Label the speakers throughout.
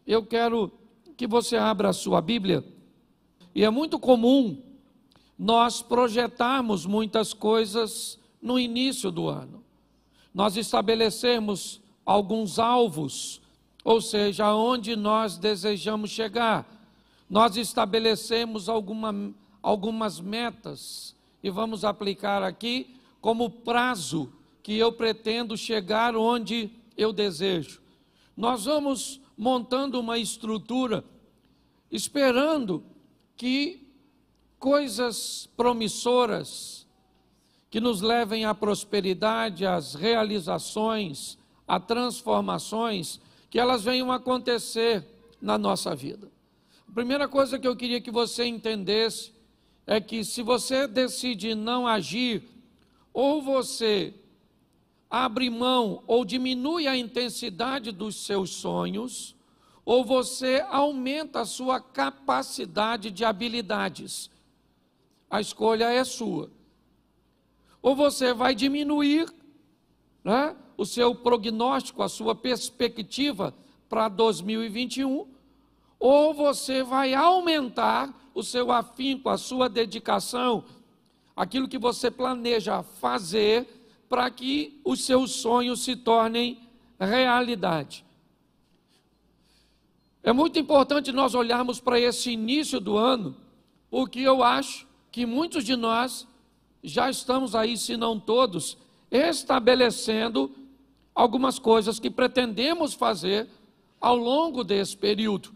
Speaker 1: eu quero que você abra a sua Bíblia. E é muito comum nós projetarmos muitas coisas no início do ano. Nós estabelecemos alguns alvos, ou seja, aonde nós desejamos chegar. Nós estabelecemos algumas metas e vamos aplicar aqui como prazo que eu pretendo chegar onde eu desejo. Nós vamos montando uma estrutura, esperando que coisas promissoras, que nos levem à prosperidade, às realizações, a transformações, que elas venham acontecer na nossa vida. A primeira coisa que eu queria que você entendesse é que se você decide não agir, ou você abre mão ou diminui a intensidade dos seus sonhos, ou você aumenta a sua capacidade de habilidades. A escolha é sua. Ou você vai diminuir, né, o seu prognóstico, a sua perspectiva para 2021, ou você vai aumentar o seu afinco, a sua dedicação, aquilo que você planeja fazer para que os seus sonhos se tornem realidade. É muito importante nós olharmos para esse início do ano, porque eu acho que muitos de nós já estamos aí, se não todos, estabelecendo algumas coisas que pretendemos fazer ao longo desse período.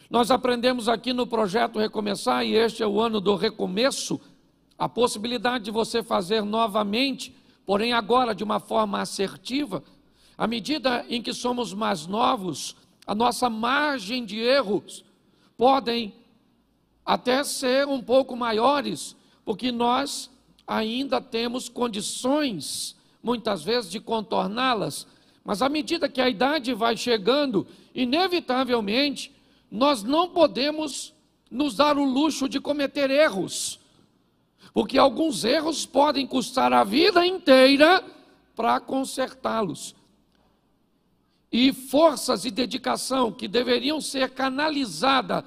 Speaker 1: Nós aprendemos aqui no projeto Recomeçar, e este é o ano do recomeço, a possibilidade de você fazer novamente, porém agora de uma forma assertiva. À medida em que somos mais novos, a nossa margem de erros podem até ser um pouco maiores, porque nós ainda temos condições, muitas vezes, de contorná-las, mas à medida que a idade vai chegando, inevitavelmente, nós não podemos nos dar o luxo de cometer erros, porque alguns erros podem custar a vida inteira para consertá-los. E forças e dedicação que deveriam ser canalizadas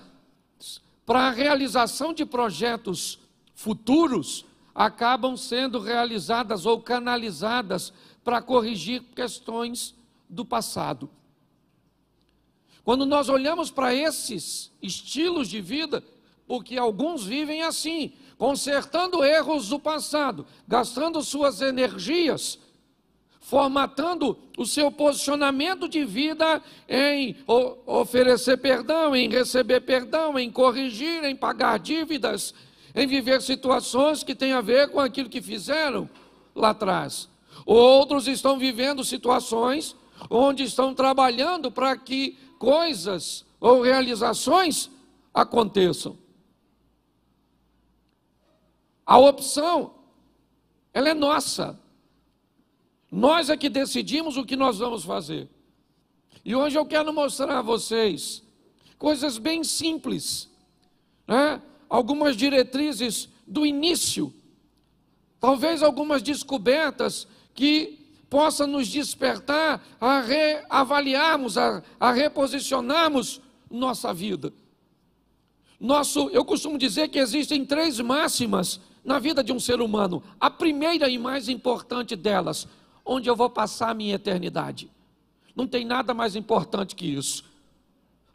Speaker 1: para a realização de projetos futuros, acabam sendo realizadas ou canalizadas para corrigir questões do passado. Quando nós olhamos para esses estilos de vida, porque alguns vivem assim, consertando erros do passado, gastando suas energias, formatando o seu posicionamento de vida em oferecer perdão, em receber perdão, em corrigir, em pagar dívidas, em viver situações que têm a ver com aquilo que fizeram lá atrás. Outros estão vivendo situações onde estão trabalhando para que coisas ou realizações aconteçam. A opção, ela é nossa. Nós é que decidimos o que nós vamos fazer. E hoje eu quero mostrar a vocês coisas bem simples, né? Algumas diretrizes do início, talvez algumas descobertas que possam nos despertar a reavaliarmos, a reposicionarmos nossa vida. Eu costumo dizer que existem 3 máximas na vida de um ser humano. A primeira e mais importante delas: onde eu vou passar a minha eternidade. Não tem nada mais importante que isso.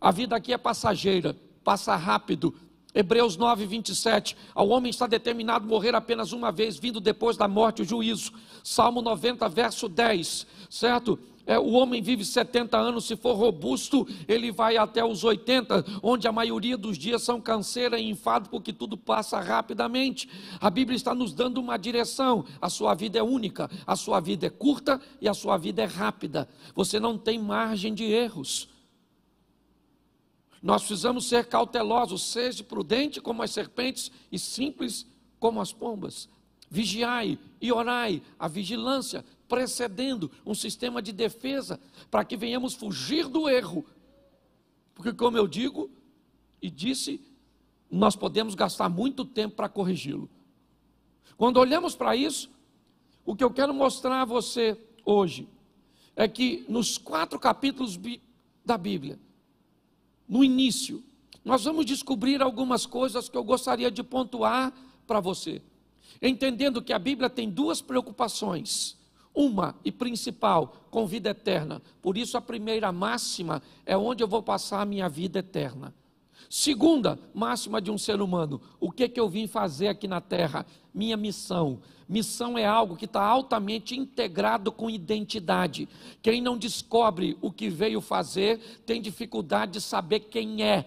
Speaker 1: A vida aqui é passageira, passa rápido. Hebreus 9, 27, ao homem está determinado morrer apenas uma vez, vindo depois da morte o juízo. Salmo 90, verso 10, certo? O homem vive 70 anos, se for robusto, ele vai até os 80, onde a maioria dos dias são canseira e enfado, porque tudo passa rapidamente. A Bíblia está nos dando uma direção: a sua vida é única, a sua vida é curta e a sua vida é rápida. Você não tem margem de erros. Nós precisamos ser cautelosos, seja prudente como as serpentes e simples como as pombas. Vigiai e orai, a vigilância precedendo um sistema de defesa, para que venhamos fugir do erro. Porque, como eu digo e disse, nós podemos gastar muito tempo para corrigi-lo. Quando olhamos para isso, o que eu quero mostrar a você hoje é que nos 4 capítulos da Bíblia, no início, nós vamos descobrir algumas coisas que eu gostaria de pontuar para você. Entendendo que a Bíblia tem duas preocupações. Uma e principal, com vida eterna. Por isso a primeira máxima é onde eu vou passar a minha vida eterna. Segunda máxima de um ser humano, o que eu vim fazer aqui na terra? Minha missão. Missão é algo que está altamente integrado com identidade. Quem não descobre o que veio fazer, tem dificuldade de saber quem é.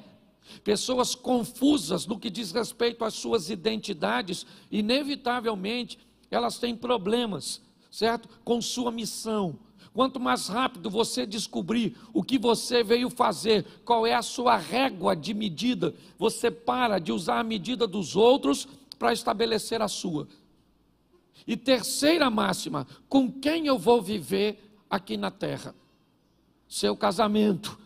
Speaker 1: Pessoas confusas no que diz respeito às suas identidades, inevitavelmente, elas têm problemas, certo? Com sua missão. Quanto mais rápido você descobrir o que você veio fazer, qual é a sua régua de medida, você para de usar a medida dos outros para estabelecer a sua. E terceira máxima, com quem eu vou viver aqui na terra? Seu casamento.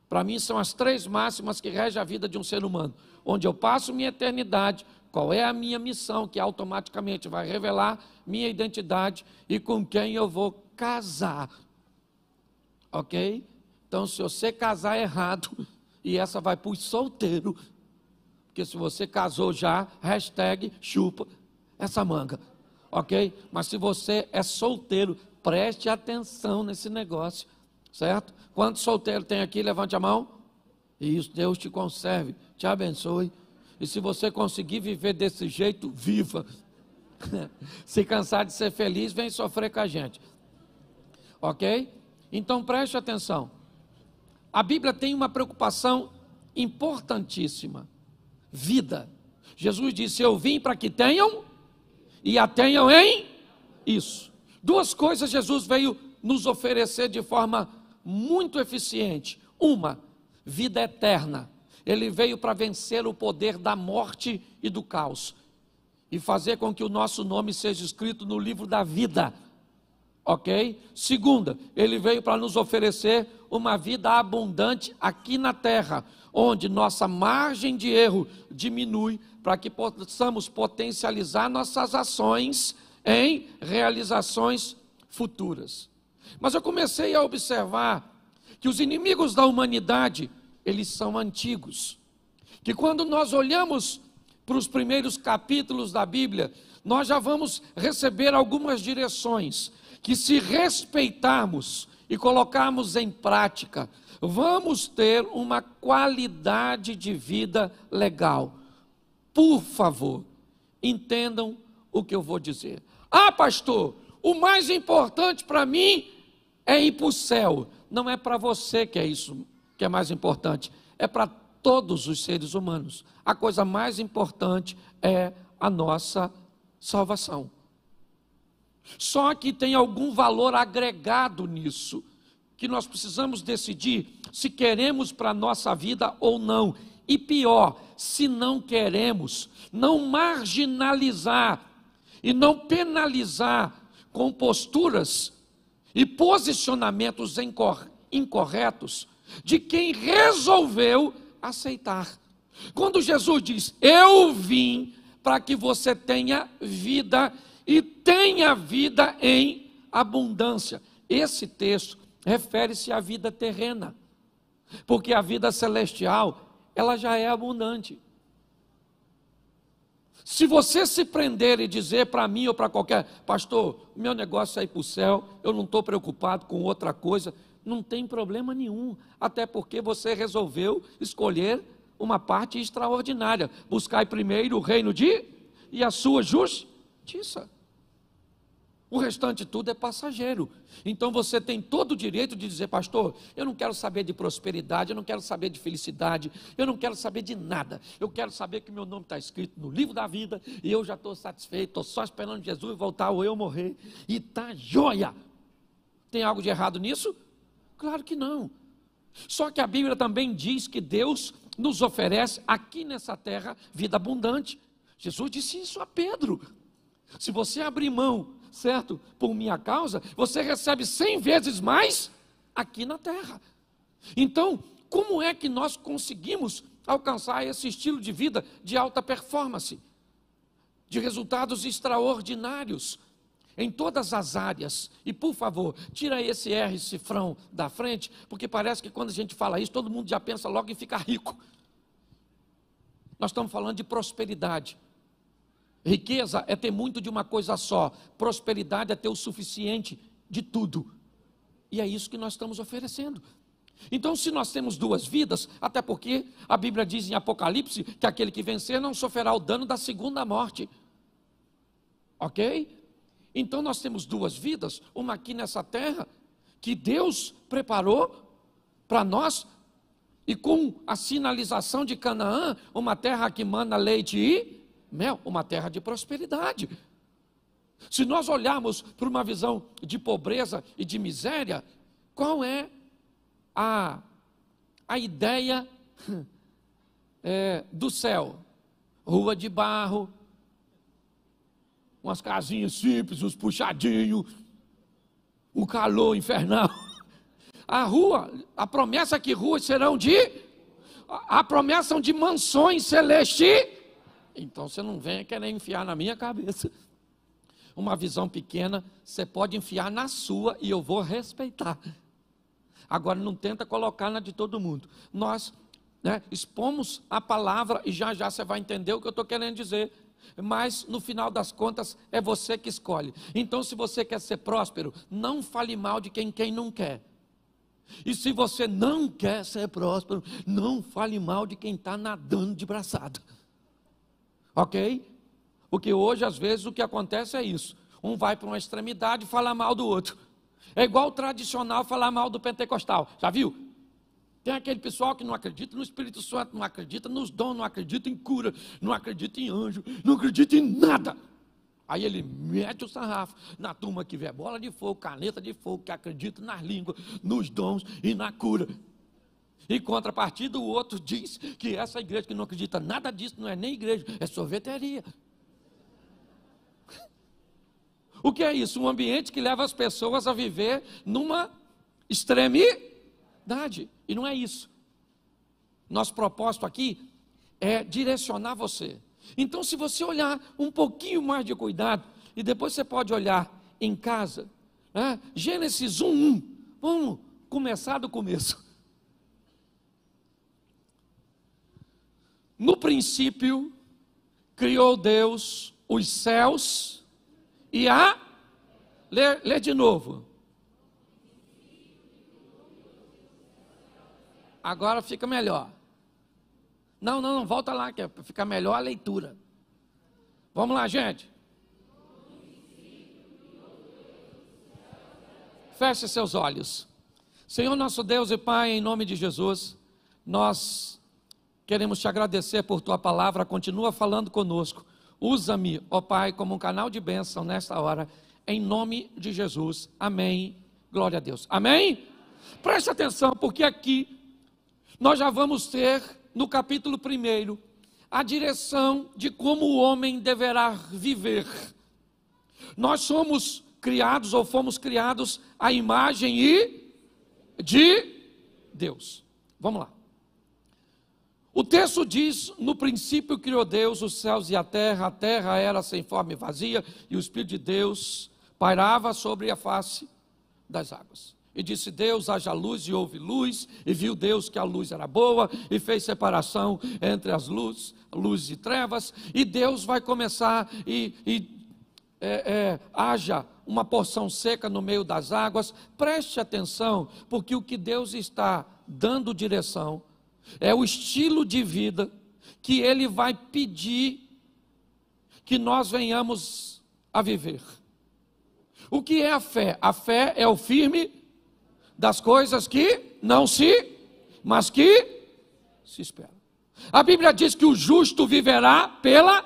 Speaker 1: Para mim são as três máximas que regem a vida de um ser humano. Onde eu passo minha eternidade, qual é a minha missão, que automaticamente vai revelar minha identidade, e com quem eu vou casar. Ok? Então, se você casar errado, e essa vai para os solteiros, porque se você casou já, hashtag chupa essa manga. Ok? Mas se você é solteiro, preste atenção nesse negócio. Certo? Quantos solteiros tem aqui? Levante a mão. Isso, Deus te conserve, te abençoe. E se você conseguir viver desse jeito, viva. Se cansar de ser feliz, vem sofrer com a gente. Ok? Então preste atenção. A Bíblia tem uma preocupação importantíssima. Vida. Jesus disse, eu vim para que tenham e a tenham em isso. Duas coisas Jesus veio nos oferecer de forma muito eficiente. Uma, vida eterna. Ele veio para vencer o poder da morte e do caos e fazer com que o nosso nome seja escrito no livro da vida. Ok? Segunda, ele veio para nos oferecer uma vida abundante aqui na terra, onde nossa margem de erro diminui, para que possamos potencializar nossas ações em realizações futuras. Mas eu comecei a observar que os inimigos da humanidade, eles são antigos. Que quando nós olhamos para os primeiros capítulos da Bíblia, nós já vamos receber algumas direções, que se respeitarmos e colocarmos em prática, vamos ter uma qualidade de vida legal. Por favor, entendam o que eu vou dizer. Ah, pastor, o mais importante para mim é ir para o céu. Não é para você que é isso que é mais importante, é para todos os seres humanos. A coisa mais importante é a nossa salvação. Só que tem algum valor agregado nisso, que nós precisamos decidir se queremos para a nossa vida ou não. E pior, se não queremos, não marginalizar e não penalizar com posturas e posicionamentos incorretos de quem resolveu aceitar. Quando Jesus diz, eu vim para que você tenha vida e tenha vida em abundância. Esse texto refere-se à vida terrena, porque a vida celestial, ela já é abundante. Se você se prender e dizer para mim ou para qualquer, pastor, meu negócio é ir para o céu, eu não estou preocupado com outra coisa, não tem problema nenhum, até porque você resolveu escolher uma parte extraordinária, buscar primeiro o reino e a sua justiça. O restante tudo é passageiro. Então você tem todo o direito de dizer, pastor, eu não quero saber de prosperidade, eu não quero saber de felicidade, eu não quero saber de nada. Eu quero saber que meu nome está escrito no livro da vida e eu já estou satisfeito, estou só esperando Jesus voltar ou eu morrer. E está joia. Tem algo de errado nisso? Claro que não. Só que a Bíblia também diz que Deus nos oferece aqui nessa terra vida abundante. Jesus disse isso a Pedro. Se você abrir mão, certo, por minha causa, você recebe 100 vezes mais aqui na terra. Então, como é que nós conseguimos alcançar esse estilo de vida de alta performance, de resultados extraordinários? em todas as áreas. E por favor, tira esse R cifrão da frente, porque parece que quando a gente fala isso, todo mundo já pensa logo em ficar rico. Nós estamos falando de prosperidade. Riqueza é ter muito de uma coisa só. Prosperidade é ter o suficiente de tudo. E é isso que nós estamos oferecendo. Então, se nós temos duas vidas, até porque a Bíblia diz em Apocalipse que aquele que vencer não sofrerá o dano da segunda morte. Ok? Então nós temos duas vidas, uma aqui nessa terra, que Deus preparou para nós, e com a sinalização de Canaã, uma terra que mana leite e mel, uma terra de prosperidade. Se nós olharmos para uma visão de pobreza e de miséria, qual é a ideia do céu? Rua de barro, umas casinhas simples, uns puxadinhos, um calor infernal. A promessa é que ruas serão a promessa são de mansões celestes. Então você não venha querer enfiar na minha cabeça uma visão pequena, você pode enfiar na sua e eu vou respeitar. Agora não tenta colocar na de todo mundo. Nós expomos a palavra e já já você vai entender o que eu estou querendo dizer. Mas no final das contas é você que escolhe. Então, se você quer ser próspero, não fale mal de quem não quer. E se você não quer ser próspero, não fale mal de quem está nadando de braçada. Ok? Porque hoje, às vezes, o que acontece é isso. Um vai para uma extremidade e fala mal do outro. É igual o tradicional falar mal do pentecostal. Já viu? Tem aquele pessoal que não acredita no Espírito Santo, não acredita nos dons, não acredita em cura, não acredita em anjo, não acredita em nada. Aí ele mete o sarrafo na turma que vê bola de fogo, caneta de fogo, que acredita nas línguas, nos dons e na cura. Em contrapartida, o outro diz que essa igreja que não acredita nada disso não é nem igreja, é sorveteria. O que é isso? Um ambiente que leva as pessoas a viver numa extremidade. E não é isso. Nosso propósito aqui é direcionar você. Então, se você olhar um pouquinho mais de cuidado, e depois você pode olhar em casa, Gênesis 1:1, vamos começar do começo. No princípio, criou Deus os céus e a... Lê de novo. Agora fica melhor. Não, volta lá, que é para ficar melhor a leitura. Vamos lá, gente. Feche seus olhos. Senhor nosso Deus e Pai, em nome de Jesus, nós queremos te agradecer por tua palavra, continua falando conosco. Usa-me, ó Pai, como um canal de bênção nesta hora, em nome de Jesus. Amém. Glória a Deus. Amém? Preste atenção, porque aqui nós já vamos ter, no capítulo 1, a direção de como o homem deverá viver. Nós somos criados, ou fomos criados, à imagem de Deus. Vamos lá. O texto diz: no princípio criou Deus os céus e a terra era sem forma e vazia, e o Espírito de Deus pairava sobre a face das águas. E disse Deus: haja luz, e houve luz, e viu Deus que a luz era boa, e fez separação entre as luz e trevas, e Deus vai começar, haja uma porção seca no meio das águas. Preste atenção, porque o que Deus está dando direção é o estilo de vida que Ele vai pedir que nós venhamos a viver. O que é a fé? A fé é o firme das coisas que não mas que se esperam. A Bíblia diz que o justo viverá pela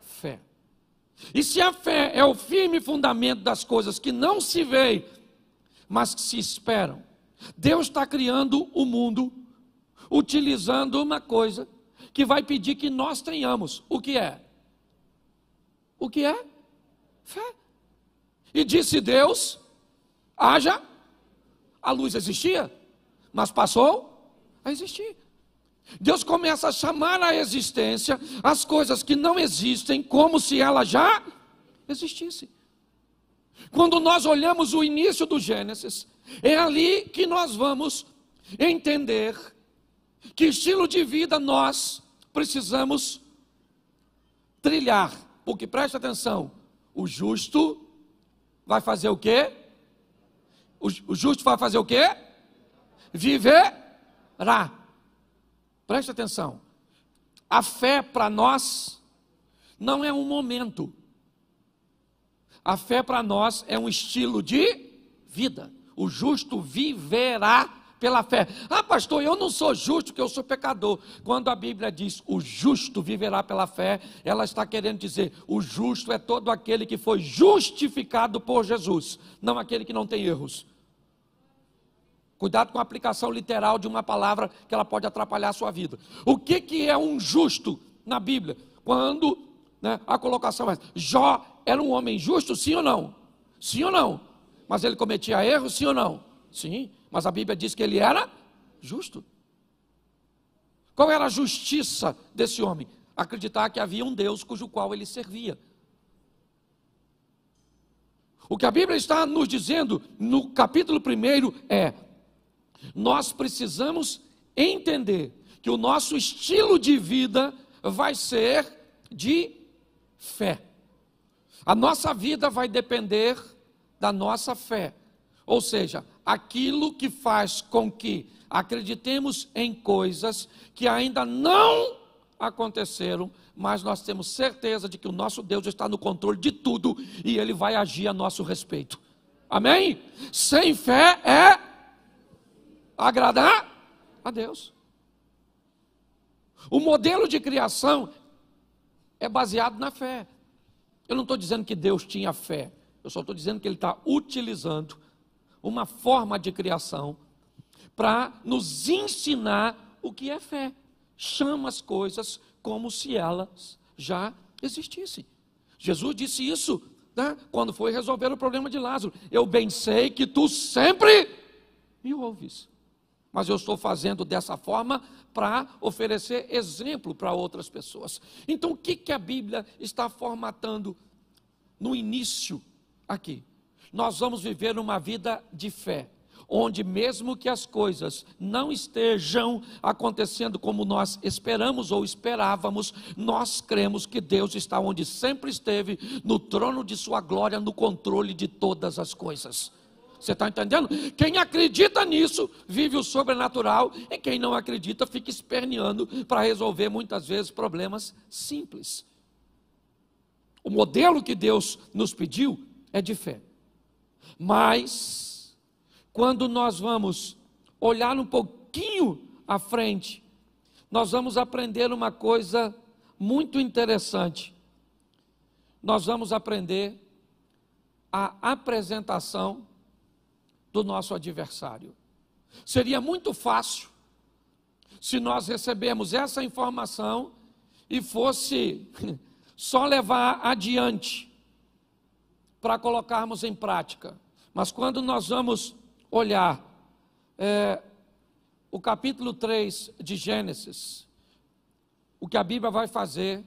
Speaker 1: fé. E se a fé é o firme fundamento das coisas que não se veem, mas que se esperam, Deus está criando o mundo utilizando uma coisa que vai pedir que nós tenhamos. O que é? O que é? Fé. E disse Deus: haja. A luz existia, mas passou a existir. Deus começa a chamar à existência as coisas que não existem como se elas já existissem. Quando nós olhamos o início do Gênesis, é ali que nós vamos entender que estilo de vida nós precisamos trilhar. Porque preste atenção, o justo vai fazer o quê? O justo vai fazer o quê? Viverá. Preste atenção. A fé para nós não é um momento. A fé para nós é um estilo de vida. O justo viverá pela fé. Ah, pastor, eu não sou justo porque eu sou pecador. Quando a Bíblia diz o justo viverá pela fé, ela está querendo dizer o justo é todo aquele que foi justificado por Jesus, não aquele que não tem erros. Cuidado com a aplicação literal de uma palavra que ela pode atrapalhar a sua vida. O que é um justo na Bíblia? Quando a colocação é: Jó era um homem justo, sim ou não? Sim ou não? Mas ele cometia erros, sim ou não? Sim, mas a Bíblia diz que ele era justo. Qual era a justiça desse homem? Acreditar que havia um Deus cujo qual ele servia. O que a Bíblia está nos dizendo no capítulo 1 é: nós precisamos entender que o nosso estilo de vida vai ser de fé. A nossa vida vai depender da nossa fé. Ou seja, aquilo que faz com que acreditemos em coisas que ainda não aconteceram, mas nós temos certeza de que o nosso Deus está no controle de tudo e Ele vai agir a nosso respeito. Amém? Sem fé é agradar a Deus. O modelo de criação é baseado na fé. Eu não estou dizendo que Deus tinha fé, eu só estou dizendo que Ele está utilizando uma forma de criação para nos ensinar o que é fé. Chama as coisas como se elas já existissem. Jesus disse isso, quando foi resolver o problema de Lázaro: eu bem sei que tu sempre me ouves, mas eu estou fazendo dessa forma para oferecer exemplo para outras pessoas. Então o que a Bíblia está formatando no início aqui? Nós vamos viver uma vida de fé, onde mesmo que as coisas não estejam acontecendo como nós esperamos ou esperávamos, nós cremos que Deus está onde sempre esteve, no trono de sua glória, no controle de todas as coisas. Você está entendendo? Quem acredita nisso vive o sobrenatural, e quem não acredita fica esperneando para resolver muitas vezes problemas simples. O modelo que Deus nos pediu é de fé. Mas quando nós vamos olhar um pouquinho à frente, nós vamos aprender uma coisa muito interessante. Nós vamos aprender a apresentação do nosso adversário. Seria muito fácil se nós recebemos essa informação e fosse só levar adiante para colocarmos em prática. Mas quando nós vamos olhar o capítulo 3 de Gênesis, o que a Bíblia vai fazer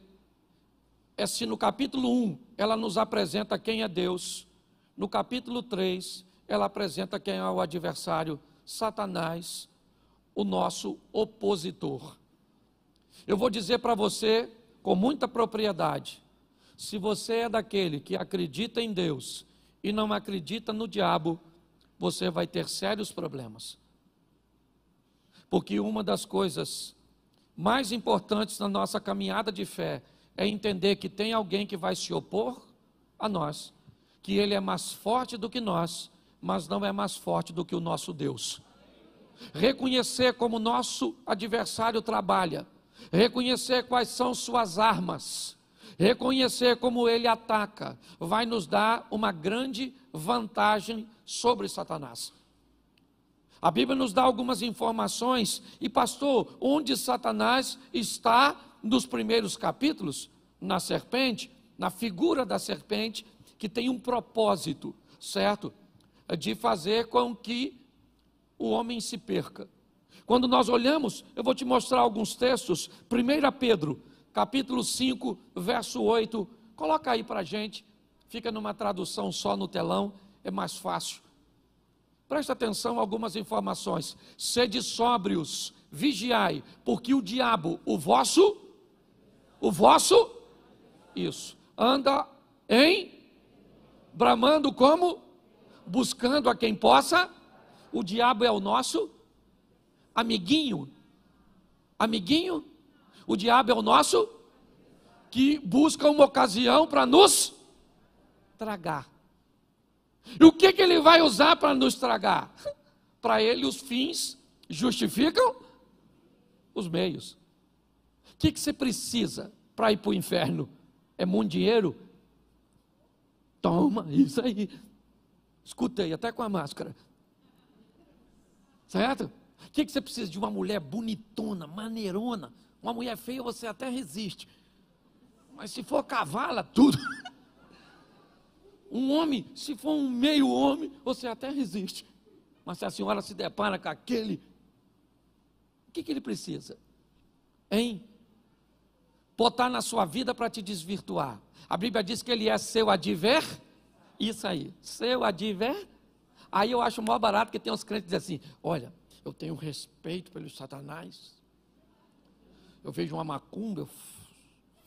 Speaker 1: é, se no capítulo 1 ela nos apresenta quem é Deus, no capítulo 3 ela apresenta quem é o adversário, Satanás, o nosso opositor. Eu vou dizer para você com muita propriedade: se você é daquele que acredita em Deus e não acredita no diabo, você vai ter sérios problemas. Porque uma das coisas mais importantes na nossa caminhada de fé é entender que tem alguém que vai se opor a nós, que ele é mais forte do que nós, mas não é mais forte do que o nosso Deus. Reconhecer como nosso adversário trabalha, reconhecer quais são suas armas, reconhecer como ele ataca, vai nos dar uma grande vantagem sobre Satanás. A Bíblia nos dá algumas informações. E pastor, onde Satanás está nos primeiros capítulos? Na serpente, na figura da serpente, que tem um propósito, certo? De fazer com que o homem se perca. Quando nós olhamos, eu vou te mostrar alguns textos. 1 Pedro, capítulo 5, verso 8. Coloca aí para a gente fica numa tradução só no telão, é mais fácil. Presta atenção a algumas informações. Sede sóbrios, vigiai, porque o diabo, o vosso, isso, anda bramando como? Buscando a quem possa. O diabo é o nosso amiguinho. Amiguinho? O diabo é o nosso que busca uma ocasião para nos tragar. E o que ele vai usar para nos tragar? Para ele os fins justificam os meios. O que você precisa para ir para o inferno? É muito dinheiro? Toma, isso aí. Escutei, até com a máscara. Certo? O que você precisa? De uma mulher bonitona, maneirona. Uma mulher feia você até resiste. Mas se for cavala, tudo. Um homem, se for um meio homem, você até resiste. Mas se a senhora se depara com aquele, o que ele precisa? Botar na sua vida para te desvirtuar. A Bíblia diz que ele é seu isso aí, seu Aí eu acho maior barato que tem uns crentes que dizem assim, olha, eu tenho respeito pelo Satanás, eu vejo uma macumba, eu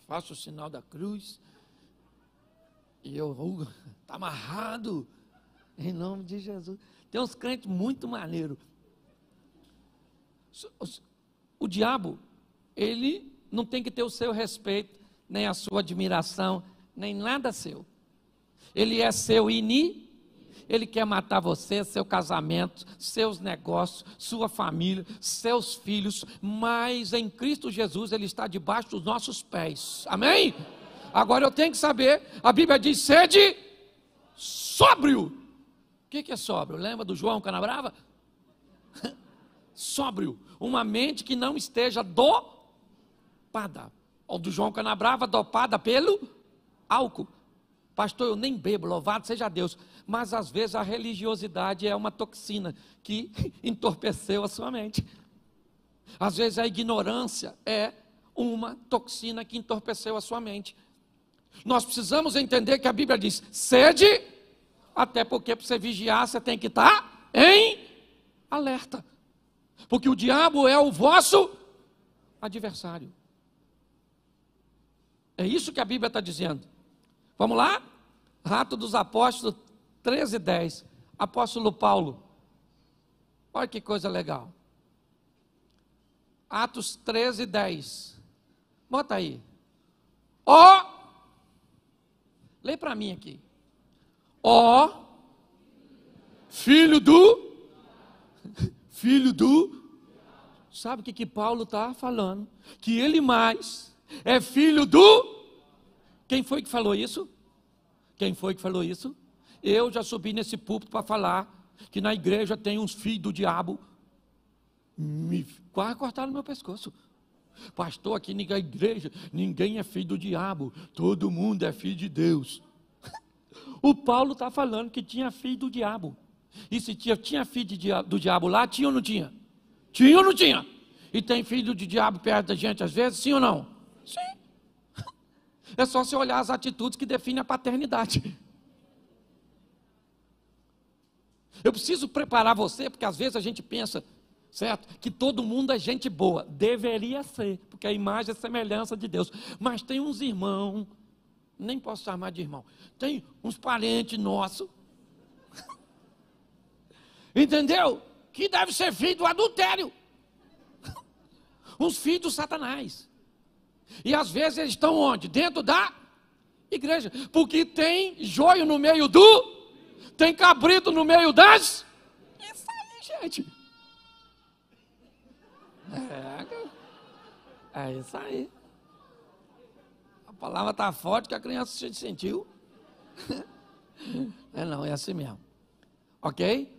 Speaker 1: faço o sinal da cruz, e eu, está amarrado, em nome de Jesus. Tem uns crentes muito maneiros. O diabo, ele não tem que ter o seu respeito, nem a sua admiração, nem nada seu. Ele é seu ele quer matar você, seu casamento, seus negócios, sua família, seus filhos, mas em Cristo Jesus ele está debaixo dos nossos pés. Amém? Agora eu tenho que saber, a Bíblia diz, sede sóbrio. O que é sóbrio? Lembra do João Canabrava? Sóbrio, uma mente que não esteja dopada. Ou do João Canabrava, dopada pelo álcool. Pastor, eu nem bebo, louvado seja Deus. Mas às vezes a religiosidade é uma toxina que entorpeceu a sua mente. Às vezes a ignorância é uma toxina que entorpeceu a sua mente. Nós precisamos entender que a Bíblia diz, sede, até porque para você vigiar você tem que estar em alerta. Porque o diabo é o vosso adversário. É isso que a Bíblia está dizendo. Vamos lá? Atos dos Apóstolos 13:10. Apóstolo Paulo. Olha que coisa legal. Atos 13:10. Bota aí. Lê para mim aqui. Filho do. Sabe o que Paulo está falando? Que ele mais é filho do. Quem foi que falou isso? Eu já subi nesse púlpito para falar que na igreja tem uns filhos do diabo. Quase cortaram meu pescoço. Pastor, aqui na igreja ninguém é filho do diabo, todo mundo é filho de Deus. O Paulo está falando que tinha filho do diabo. E se tinha filho do diabo lá, tinha ou não tinha? Tinha ou não tinha? E tem filho de diabo perto da gente às vezes, sim ou não? Sim. É só você olhar as atitudes que definem a paternidade. Eu preciso preparar você, porque às vezes a gente pensa, certo? Que todo mundo é gente boa. Deveria ser, porque a imagem é semelhança de Deus. Mas tem uns irmãos, nem posso chamar de irmão, tem uns parentes nossos, entendeu? Que deve ser filho do adultério. Uns filhos do Satanás. E às vezes eles estão onde? Dentro da igreja. Porque tem joio no meio tem cabrito no meio das. Isso aí, gente. É isso aí. A palavra está forte que a criança se sentiu. Não, é assim mesmo. Ok?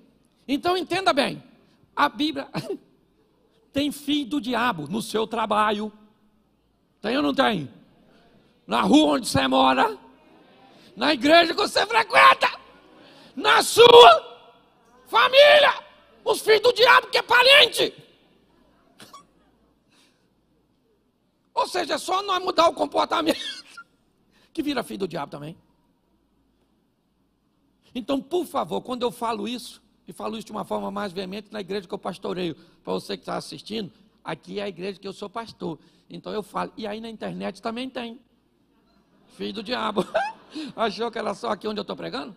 Speaker 1: Então entenda bem. A Bíblia tem filho do diabo no seu trabalho. Tem ou não tem? Na rua onde você mora, na igreja que você frequenta, na sua família, os filhos do diabo que é parente. Ou seja, é só nós mudar o comportamento que vira filho do diabo também. Então, por favor, quando eu falo isso, e falo isso de uma forma mais veemente na igreja que eu pastoreio, para você que está assistindo, aqui é a igreja que eu sou pastor. Então eu falo, e aí na internet também tem. Filho do diabo. Achou que era só aqui onde eu estou pregando?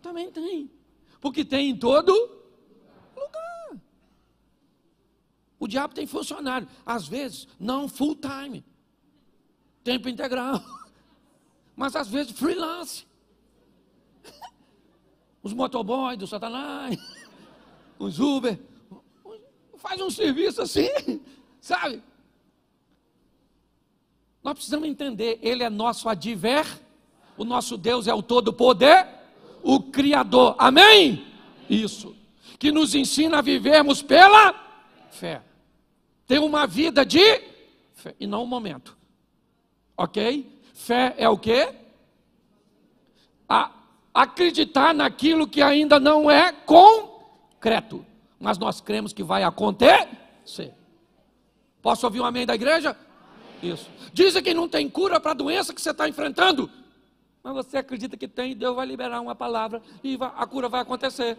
Speaker 1: Também tem. Porque tem em todo lugar. O diabo tem funcionário. Às vezes, não full time. Tempo integral. Mas às vezes freelance. Os motoboys do Satanás. Os Uber. Faz um serviço assim. Sabe? Nós precisamos entender. Ele é nosso adversário. O nosso Deus é o todo-poder. O Criador. Amém? Isso. Que nos ensina a vivermos pela fé. Ter uma vida de fé. E não um momento. Ok? Fé é o quê? Acreditar naquilo que ainda não é concreto. Mas nós cremos que vai acontecer. Posso ouvir um amém da igreja? Amém. Isso. Dizem que não tem cura para a doença que você está enfrentando. Mas você acredita que tem, Deus vai liberar uma palavra e a cura vai acontecer.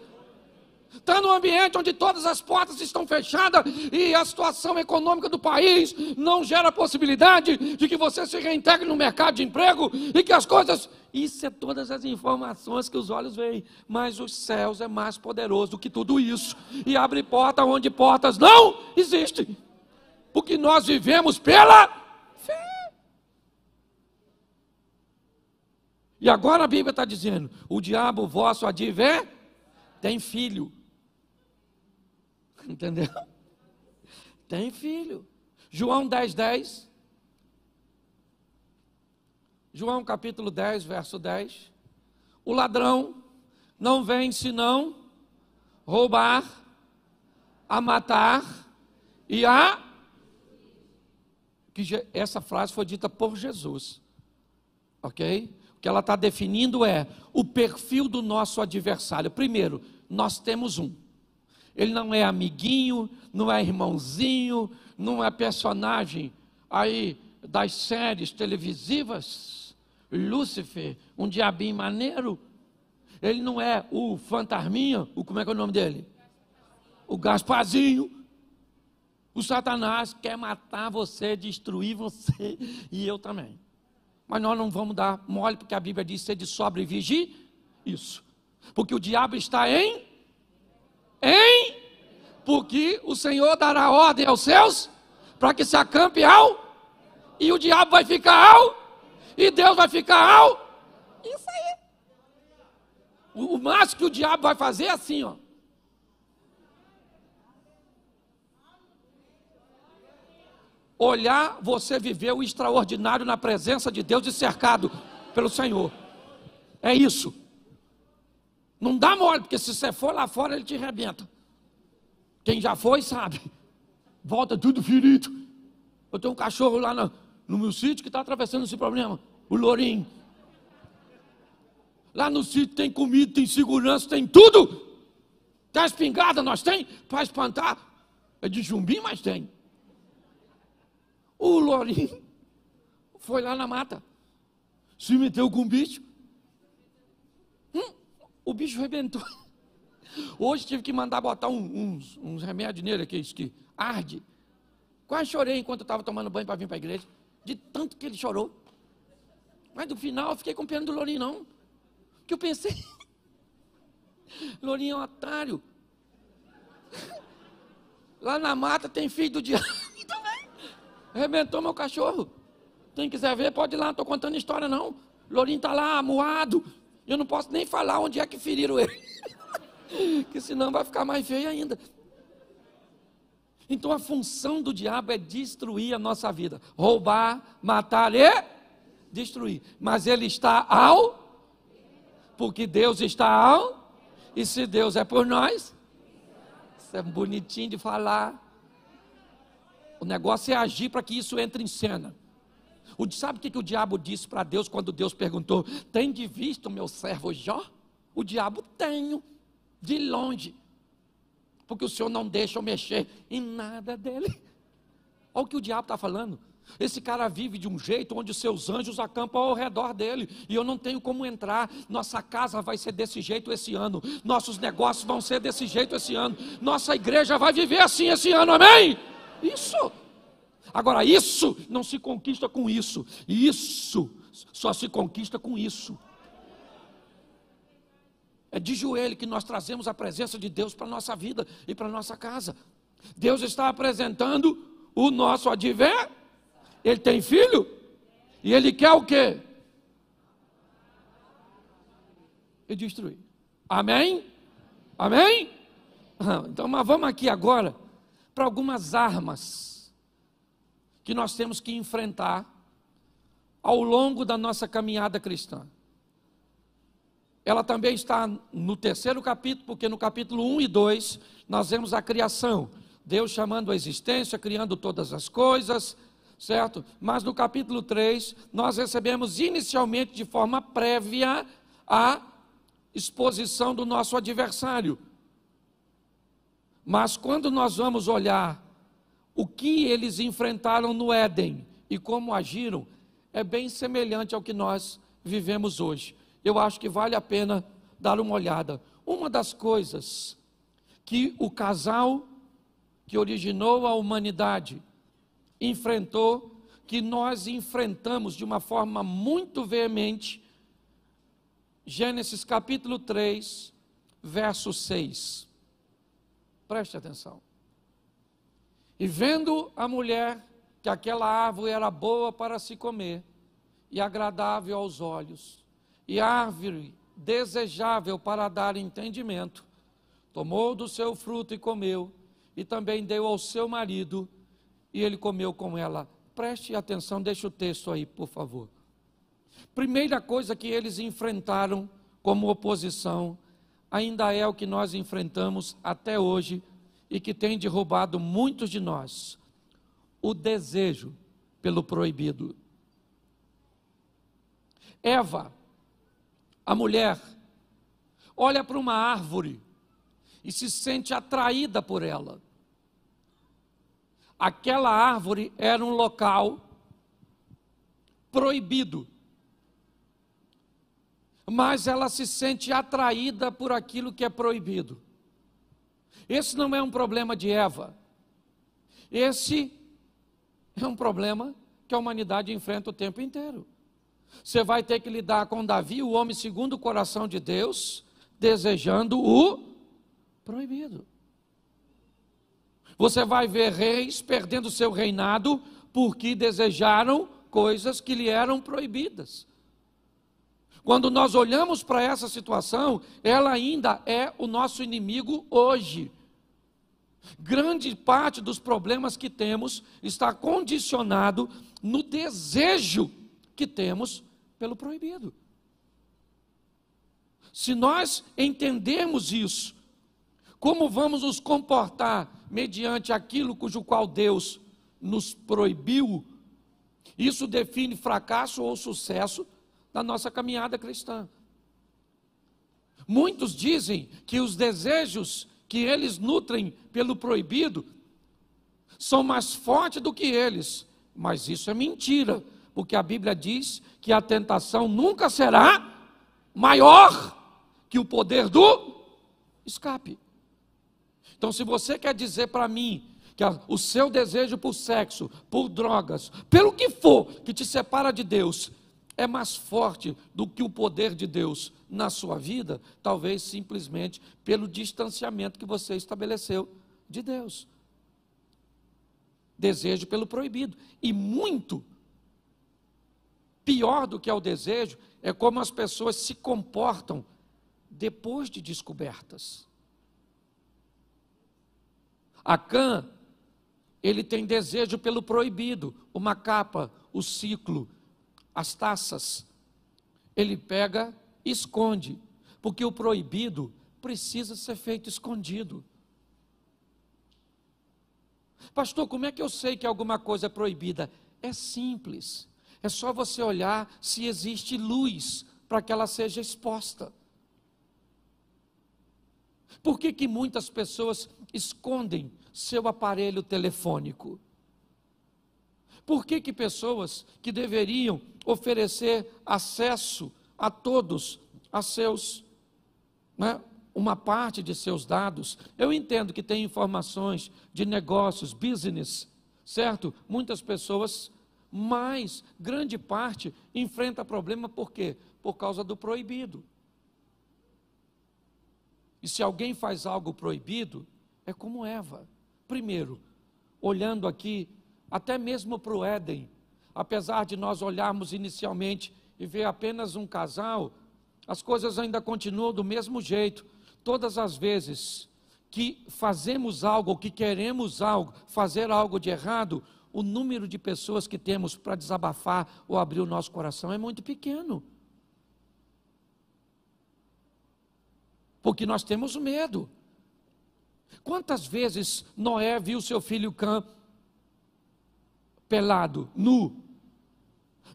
Speaker 1: Está num ambiente onde todas as portas estão fechadas e a situação econômica do país não gera possibilidade de que você se reintegre no mercado de emprego e que as coisas... Isso é todas as informações que os olhos veem, mas os céus é mais poderoso do que tudo isso e abre porta onde portas não existem, porque nós vivemos pela fé. E agora a Bíblia está dizendo, o diabo vosso adversário tem filho. Entendeu? Tem filho. João 10:10. João capítulo 10, verso 10. O ladrão não vem senão roubar, a matar e a... Essa frase foi dita por Jesus. Ok? O que ela está definindo é o perfil do nosso adversário. Primeiro, nós temos um. Ele não é amiguinho, não é irmãozinho, não é personagem aí das séries televisivas, Lúcifer, um diabinho maneiro. Ele não é o fantasminha, como é que é o nome dele? O Gasparzinho. O Satanás quer matar você, destruir você e eu também. Mas nós não vamos dar mole, porque a Bíblia diz ser de sóbrio e vigia. Isso. Porque o diabo está porque o Senhor dará ordem aos seus para que se acampe e o diabo vai ficar e Deus vai ficar isso aí. O máximo que o diabo vai fazer é assim, ó. Olhar você viver o extraordinário na presença de Deus e cercado pelo Senhor. É isso. Não dá mole, porque se você for lá fora, ele te arrebenta. Quem já foi, sabe. Volta tudo ferido. Eu tenho um cachorro lá no meu sítio que está atravessando esse problema. O lourinho. Lá no sítio tem comida, tem segurança, tem tudo. Tem espingarda, nós tem, para espantar. É de chumbim, mas tem. O lourinho foi lá na mata. Se meteu com o bicho. O bicho arrebentou. Hoje tive que mandar botar uns remédios nele aqui, que arde. Quase chorei enquanto eu estava tomando banho para vir para a igreja. De tanto que ele chorou. Mas no final eu fiquei com pena do lourinho não. Porque eu pensei, lourinho é um otário. Lá na mata tem filho do diabo também. Arrebentou meu cachorro. Quem quiser ver pode ir lá, não estou contando história não. Lourinho está lá, amuado. Eu não posso nem falar onde é que feriram ele. Que senão vai ficar mais feio ainda. Então a função do diabo é destruir a nossa vida. Roubar, matar e destruir. Mas ele está porque Deus está e se Deus é por nós, isso é bonitinho de falar. O negócio é agir para que isso entre em cena. Sabe o que o diabo disse para Deus quando Deus perguntou: tem de vista o meu servo Jó? O diabo tenho, de longe, porque o Senhor não deixa eu mexer em nada dele. Olha o que o diabo está falando. Esse cara vive de um jeito onde os seus anjos acampam ao redor dele, e eu não tenho como entrar. Nossa casa vai ser desse jeito esse ano, nossos negócios vão ser desse jeito esse ano, nossa igreja vai viver assim esse ano, amém? Isso. Agora, isso não se conquista com isso, isso só se conquista com isso. É de joelho que nós trazemos a presença de Deus para a nossa vida e para a nossa casa. Deus está apresentando o nosso adversário. Ele tem filho e ele quer o quê? E destruir. Amém? Amém? Então, mas vamos aqui agora para algumas armas que nós temos que enfrentar ao longo da nossa caminhada cristã. Ela também está no terceiro capítulo, porque no capítulo 1 e 2 nós vemos a criação. Deus chamando a existência, criando todas as coisas, certo? Mas no capítulo 3 nós recebemos inicialmente de forma prévia a exposição do nosso adversário. Mas quando nós vamos olhar o que eles enfrentaram no Éden e como agiram, é bem semelhante ao que nós vivemos hoje. Eu acho que vale a pena dar uma olhada. Uma das coisas que o casal que originou a humanidade enfrentou, que nós enfrentamos de uma forma muito veemente, Gênesis capítulo 3, verso 6. Preste atenção. E vendo a mulher que aquela árvore era boa para se comer, e agradável aos olhos, e árvore desejável para dar entendimento, tomou do seu fruto e comeu, e também deu ao seu marido, e ele comeu com ela. Preste atenção, deixa o texto aí, por favor. Primeira coisa que eles enfrentaram como oposição, ainda é o que nós enfrentamos até hoje, e que tem derrubado muitos de nós: o desejo pelo proibido. Eva, a mulher, olha para uma árvore e se sente atraída por ela. Aquela árvore era um local proibido, mas ela se sente atraída por aquilo que é proibido. Esse não é um problema de Eva, esse é um problema que a humanidade enfrenta o tempo inteiro. Você vai ter que lidar com Davi, o homem segundo o coração de Deus, desejando o proibido. Você vai ver reis perdendo seu reinado porque desejaram coisas que lhe eram proibidas. Quando nós olhamos para essa situação, ela ainda é o nosso inimigo hoje. Grande parte dos problemas que temos está condicionado no desejo que temos pelo proibido. Se nós entendermos isso, como vamos nos comportar mediante aquilo cujo qual Deus nos proibiu, isso define fracasso ou sucesso da nossa caminhada cristã. Muitos dizem que os desejos que eles nutrem pelo proibido são mais fortes do que eles, mas isso é mentira, porque a Bíblia diz que a tentação nunca será maior que o poder do escape. Então, se você quer dizer para mim que o seu desejo por sexo, por drogas, pelo que for que te separa de Deus, é mais forte do que o poder de Deus na sua vida, talvez simplesmente pelo distanciamento que você estabeleceu de Deus. Desejo pelo proibido. E muito pior do que é o desejo, é como as pessoas se comportam depois de descobertas. Acã, ele tem desejo pelo proibido, uma capa, o ciclo, as taças. Ele pega e esconde, porque o proibido precisa ser feito escondido. Pastor, como é que eu sei que alguma coisa é proibida? É simples, é só você olhar se existe luz para que ela seja exposta. Por que que muitas pessoas escondem seu aparelho telefônico? Por que pessoas que deveriam oferecer acesso a todos, a seus, né, uma parte de seus dados? Eu entendo que tem informações de negócios, business, certo? Muitas pessoas, mas grande parte enfrenta problema, por quê? Por causa do proibido. E se alguém faz algo proibido, é como Eva. Primeiro, olhando aqui, até mesmo para o Éden, apesar de nós olharmos inicialmente e ver apenas um casal, as coisas ainda continuam do mesmo jeito. Todas as vezes que fazemos algo, que queremos algo, fazer algo de errado, o número de pessoas que temos para desabafar ou abrir o nosso coração é muito pequeno. Porque nós temos medo. Quantas vezes Noé viu seu filho Cã pelado, nu?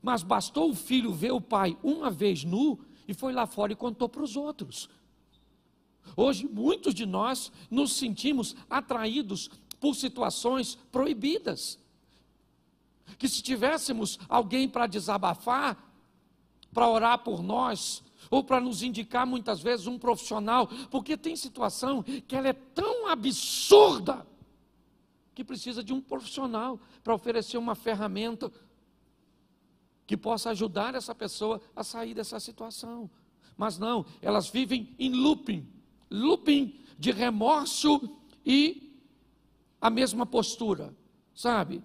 Speaker 1: Mas bastou o filho ver o pai uma vez nu e foi lá fora e contou para os outros. Hoje muitos de nós nos sentimos atraídos por situações proibidas. Que se tivéssemos alguém para desabafar, para orar por nós, ou para nos indicar muitas vezes um profissional, porque tem situação que ela é tão absurda, que precisa de um profissional para oferecer uma ferramenta que possa ajudar essa pessoa a sair dessa situação. Mas não, elas vivem em looping de remorso e a mesma postura, sabe?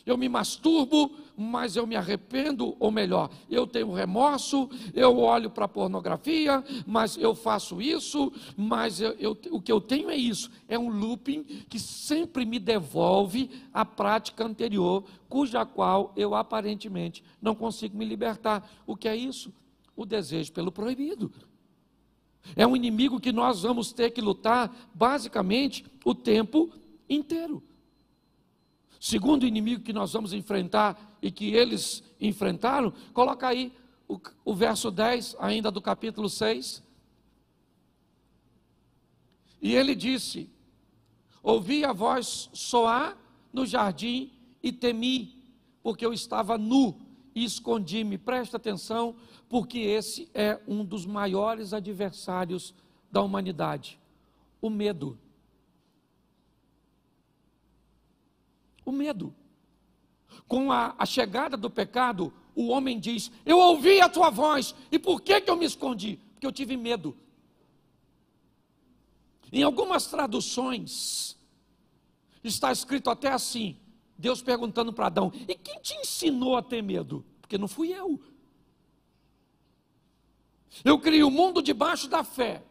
Speaker 1: Eu me masturbo, mas eu me arrependo, ou melhor, eu tenho remorso, eu olho para a pornografia, mas eu faço isso, mas o que eu tenho é isso, é um looping que sempre me devolve a prática anterior, cuja qual eu aparentemente não consigo me libertar. O que é isso? O desejo pelo proibido. É um inimigo que nós vamos ter que lutar basicamente o tempo inteiro. Segundo inimigo que nós vamos enfrentar e que eles enfrentaram, coloca aí o verso 10 ainda do capítulo 6. E ele disse: ouvi a voz soar no jardim e temi, porque eu estava nu e escondi-me. Presta atenção, porque esse é um dos maiores adversários da humanidade, o medo. O medo. Com a chegada do pecado, o homem diz: eu ouvi a tua voz, e por que eu me escondi? Porque eu tive medo. Em algumas traduções, está escrito até assim, Deus perguntando para Adão: e quem te ensinou a ter medo? Porque não fui eu. Eu criei o mundo debaixo da fé,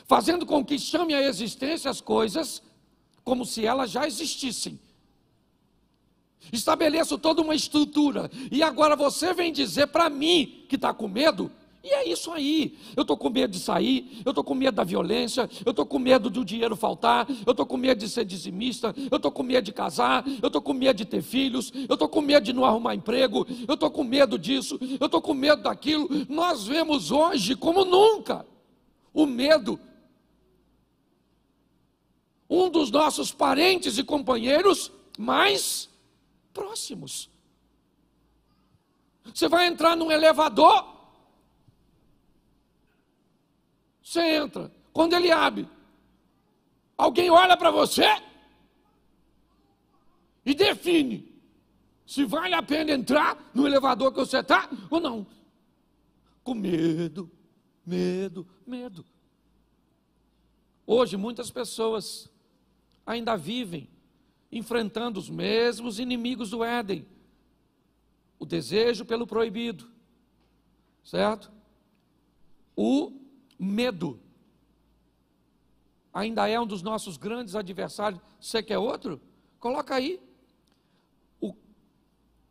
Speaker 1: fazendo com que chame à existência as coisas como se elas já existissem. Estabeleço toda uma estrutura, e agora você vem dizer para mim que está com medo? E é isso aí. Eu estou com medo de sair, eu estou com medo da violência, eu estou com medo do dinheiro faltar, eu estou com medo de ser dizimista, eu estou com medo de casar, eu estou com medo de ter filhos, eu estou com medo de não arrumar emprego, eu estou com medo disso, eu estou com medo daquilo. Nós vemos hoje como nunca o medo. Um dos nossos parentes e companheiros mais próximos. Você vai entrar num elevador, você entra, quando ele abre, alguém olha para você e define se vale a pena entrar no elevador que você está ou não. Com medo, medo, medo. Hoje muitas pessoas ainda vivem enfrentando os mesmos inimigos do Éden, o desejo pelo proibido, certo? O medo ainda é um dos nossos grandes adversários. Você quer outro? Coloca aí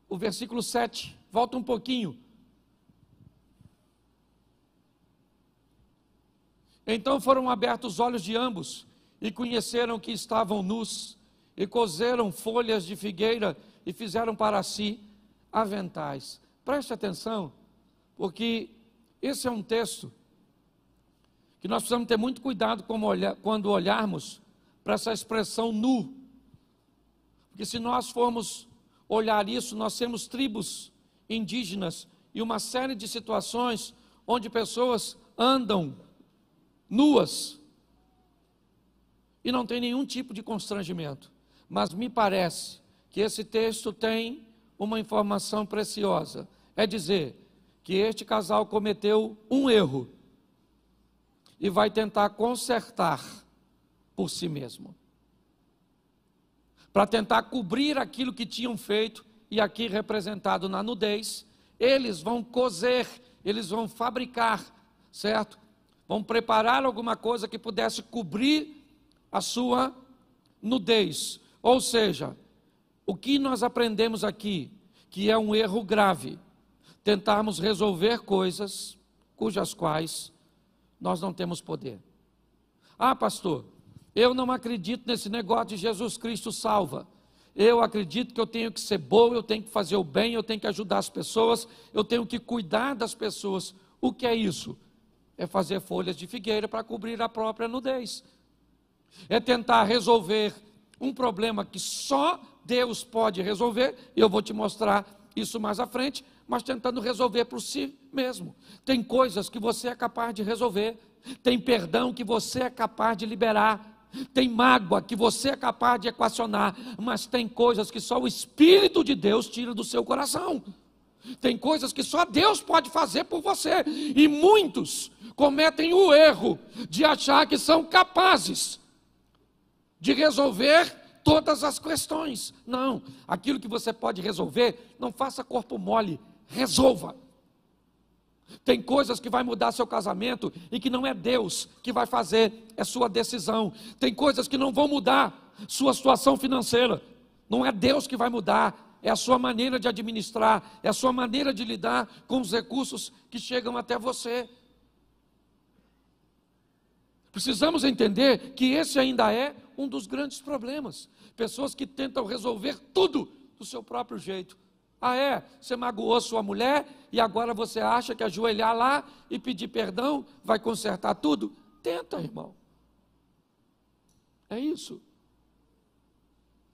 Speaker 1: o versículo 7, volta um pouquinho. Então foram abertos os olhos de ambos, e conheceram que estavam nus, e coseram folhas de figueira, e fizeram para si aventais. Preste atenção, porque esse é um texto que nós precisamos ter muito cuidado quando olharmos para essa expressão nu. Porque se nós formos olhar isso, nós temos tribos indígenas e uma série de situações onde pessoas andam nuas e não tem nenhum tipo de constrangimento. Mas me parece que esse texto tem uma informação preciosa. É dizer que este casal cometeu um erro e vai tentar consertar por si mesmo, para tentar cobrir aquilo que tinham feito, e aqui representado na nudez. Eles vão coser, eles vão fabricar, certo? Vão preparar alguma coisa que pudesse cobrir a sua nudez. Ou seja, o que nós aprendemos aqui, que é um erro grave, tentarmos resolver coisas cujas quais nós não temos poder. Ah, pastor, eu não acredito nesse negócio de Jesus Cristo salva. Eu acredito que eu tenho que ser bom, eu tenho que fazer o bem, eu tenho que ajudar as pessoas, eu tenho que cuidar das pessoas. O que é isso? É fazer folhas de figueira para cobrir a própria nudez. É tentar resolver um problema que só Deus pode resolver, e eu vou te mostrar isso mais à frente, mas tentando resolver por si mesmo. Tem coisas que você é capaz de resolver, tem perdão que você é capaz de liberar, tem mágoa que você é capaz de equacionar, mas tem coisas que só o Espírito de Deus tira do seu coração. Tem coisas que só Deus pode fazer por você, e muitos cometem o erro de achar que são capazes de resolver todas as questões. Não, aquilo que você pode resolver, não faça corpo mole, resolva. Tem coisas que vai mudar seu casamento e que não é Deus que vai fazer, é sua decisão. Tem coisas que não vão mudar sua situação financeira, não é Deus que vai mudar, é a sua maneira de administrar, é a sua maneira de lidar com os recursos que chegam até você. Precisamos entender que esse ainda é um dos grandes problemas. Pessoas que tentam resolver tudo do seu próprio jeito. Ah, é? Você magoou sua mulher e agora você acha que ajoelhar lá e pedir perdão vai consertar tudo? Tenta, irmão. É isso.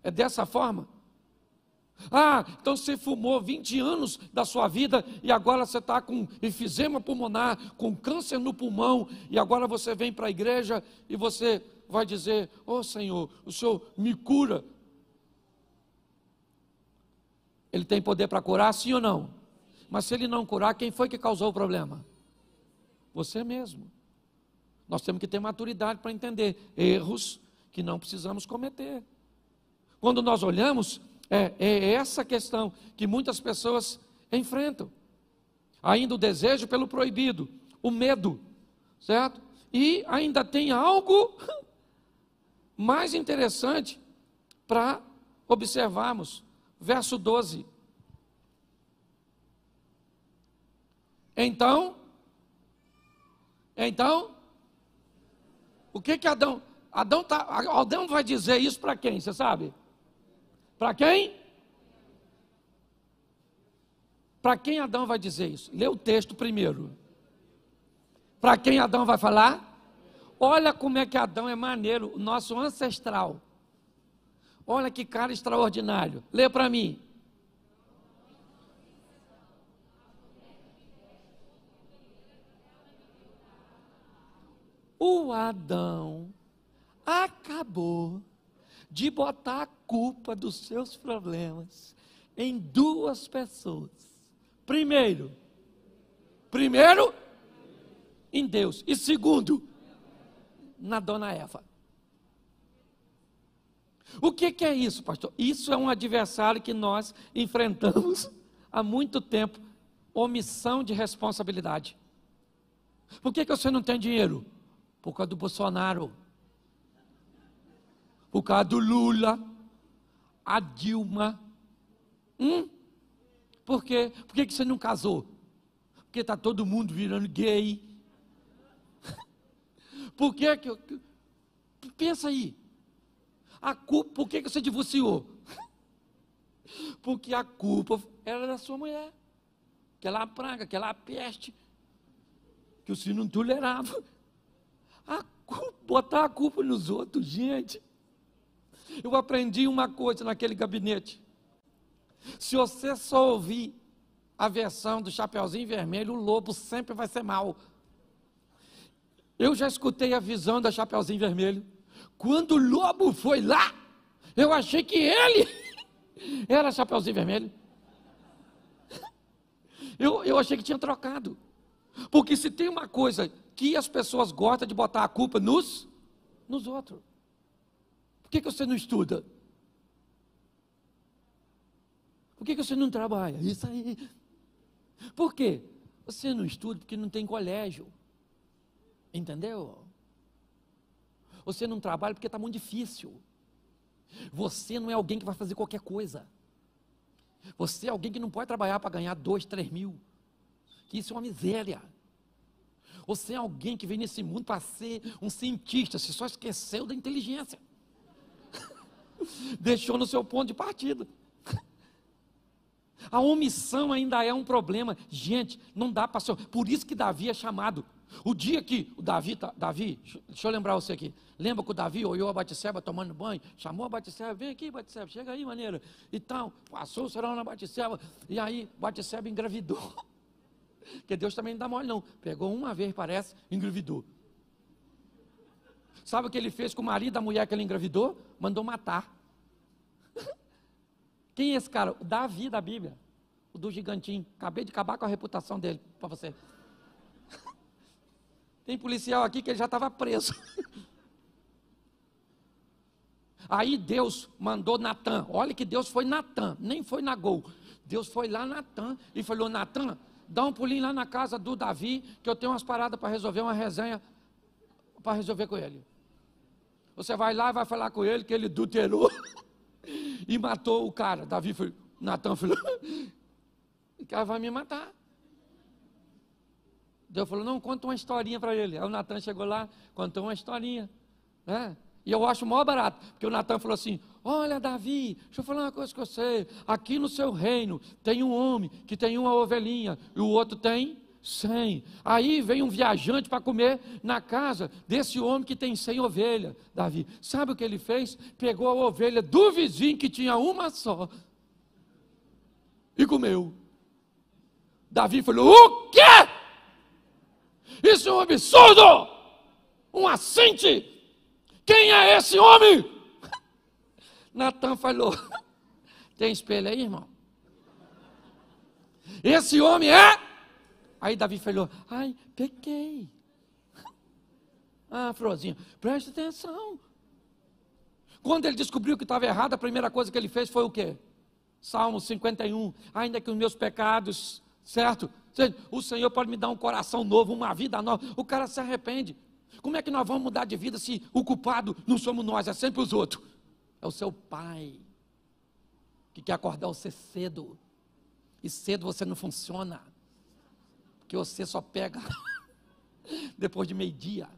Speaker 1: É dessa forma. Ah, então você fumou 20 anos da sua vida e agora você está com enfisema pulmonar, com câncer no pulmão, e agora você vem para a igreja e você vai dizer: "Ô Senhor, o Senhor me cura". Ele tem poder para curar, sim ou não? Mas se ele não curar, quem foi que causou o problema? Você mesmo. Nós temos que ter maturidade para entender erros que não precisamos cometer. Quando nós olhamos, é essa questão que muitas pessoas enfrentam. Ainda o desejo pelo proibido, o medo, certo? E ainda tem algo mais interessante para observarmos. Verso 12. Então, o que Adão vai dizer isso para quem, você sabe? Para quem? Para quem Adão vai dizer isso? Lê o texto primeiro. Para quem Adão vai falar? Olha como é que Adão é maneiro, o nosso ancestral. Olha que cara extraordinário. Lê para mim. O Adão acabou de botar a culpa dos seus problemas em duas pessoas. Primeiro em Deus, e segundo, na dona Eva. O que é isso, pastor? Isso é um adversário que nós enfrentamos há muito tempo, omissão de responsabilidade. Por que você não tem dinheiro? Por causa do Bolsonaro, por causa do Lula, a Dilma. Por quê? Por que você não casou? Porque está todo mundo virando gay. Por que pensa aí. A culpa, por que você divorciou? Porque a culpa era da sua mulher. Aquela praga, aquela peste, que o senhor não tolerava. Botar a culpa nos outros, gente. Eu aprendi uma coisa naquele gabinete. Se você só ouvir a versão do Chapeuzinho Vermelho, o lobo sempre vai ser mau. Eu já escutei a visão da Chapeuzinho Vermelho. Quando o lobo foi lá, eu achei que ele era Chapeuzinho Vermelho. Eu achei que tinha trocado. Porque se tem uma coisa que as pessoas gostam de botar a culpa nos outros. Por que você não estuda? Por que você não trabalha? Isso aí. Por quê? Você não estuda porque não tem colégio. Entendeu? Você não trabalha porque está muito difícil. Você não é alguém que vai fazer qualquer coisa. Você é alguém que não pode trabalhar para ganhar 2, 3 mil. Que isso é uma miséria. Você é alguém que vem nesse mundo para ser um cientista. Você só esqueceu da inteligência. Deixou no seu ponto de partida. A omissão ainda é um problema. Gente, não dá para ser. Por isso que Davi é chamado. O dia que o Davi, deixa eu lembrar você aqui. Lembra que o Davi olhou a Batseba tomando banho, chamou a Batseba, vem aqui Batseba, chega aí maneira. E tal, passou o serão na Batseba, e aí Batseba engravidou. Porque Deus também não dá mole não. Pegou uma vez, parece, engravidou. Sabe o que ele fez com o marido da mulher que ele engravidou? Mandou matar. Quem é esse cara? O Davi da Bíblia. O do gigantinho. Acabei de acabar com a reputação dele para você. Tem policial aqui que ele já estava preso. Aí Deus mandou Natã. Olha que Deus foi Natã, nem foi Nagol. Deus foi lá Natã e falou: Natã, dá um pulinho lá na casa do Davi, que eu tenho umas paradas para resolver, uma resenha para resolver com ele. Você vai lá e vai falar com ele que ele adulterou e matou o cara. Davi foi, Natã falou: o cara vai me matar. Deus falou: não, conta uma historinha para ele. Aí o Natã chegou lá, contou uma historinha, né? E eu acho maior barato, porque o Natã falou assim: olha Davi, deixa eu falar uma coisa com você, aqui no seu reino tem um homem que tem uma ovelhinha e o outro tem 100. Aí vem um viajante para comer na casa desse homem que tem 100 ovelhas. Davi, sabe o que ele fez? Pegou a ovelha do vizinho que tinha uma só e comeu. Davi falou: o quê? Isso é um absurdo, um assinte. Quem é esse homem? Natã falou: tem espelho aí, irmão? Esse homem é? Aí Davi falou: ai, pequei. Ah, Frozinho, presta atenção. Quando ele descobriu que estava errado, a primeira coisa que ele fez foi o quê? Salmo 51, ainda que os meus pecados, certo? O Senhor pode me dar um coração novo, uma vida nova. O cara se arrepende. Como é que nós vamos mudar de vida se o culpado não somos nós, é sempre os outros? É o seu pai que quer acordar você cedo. E cedo você não funciona, porque você só pega depois de meio-dia.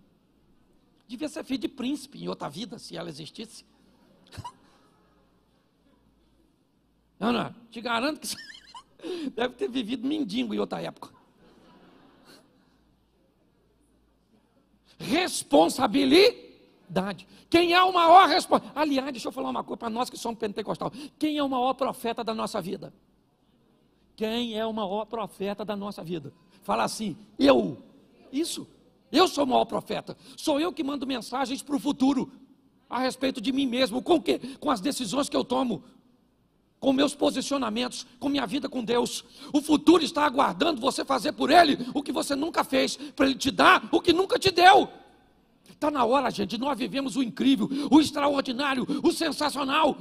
Speaker 1: Devia ser filho de príncipe em outra vida, se ela existisse. Não, te garanto que você deve ter vivido mendigo em outra época. Responsabilidade. Quem é o maior responsável? Aliás, deixa eu falar uma coisa para nós que somos pentecostal. Quem é o maior profeta da nossa vida? Quem é o maior profeta da nossa vida? Fala assim: eu. Isso. Eu sou o maior profeta. Sou eu que mando mensagens para o futuro a respeito de mim mesmo. Com o quê? Com as decisões que eu tomo, com meus posicionamentos, com minha vida com Deus. O futuro está aguardando você fazer por Ele o que você nunca fez, para Ele te dar o que nunca te deu. Está na hora, gente, nós vivemos o incrível, o extraordinário, o sensacional.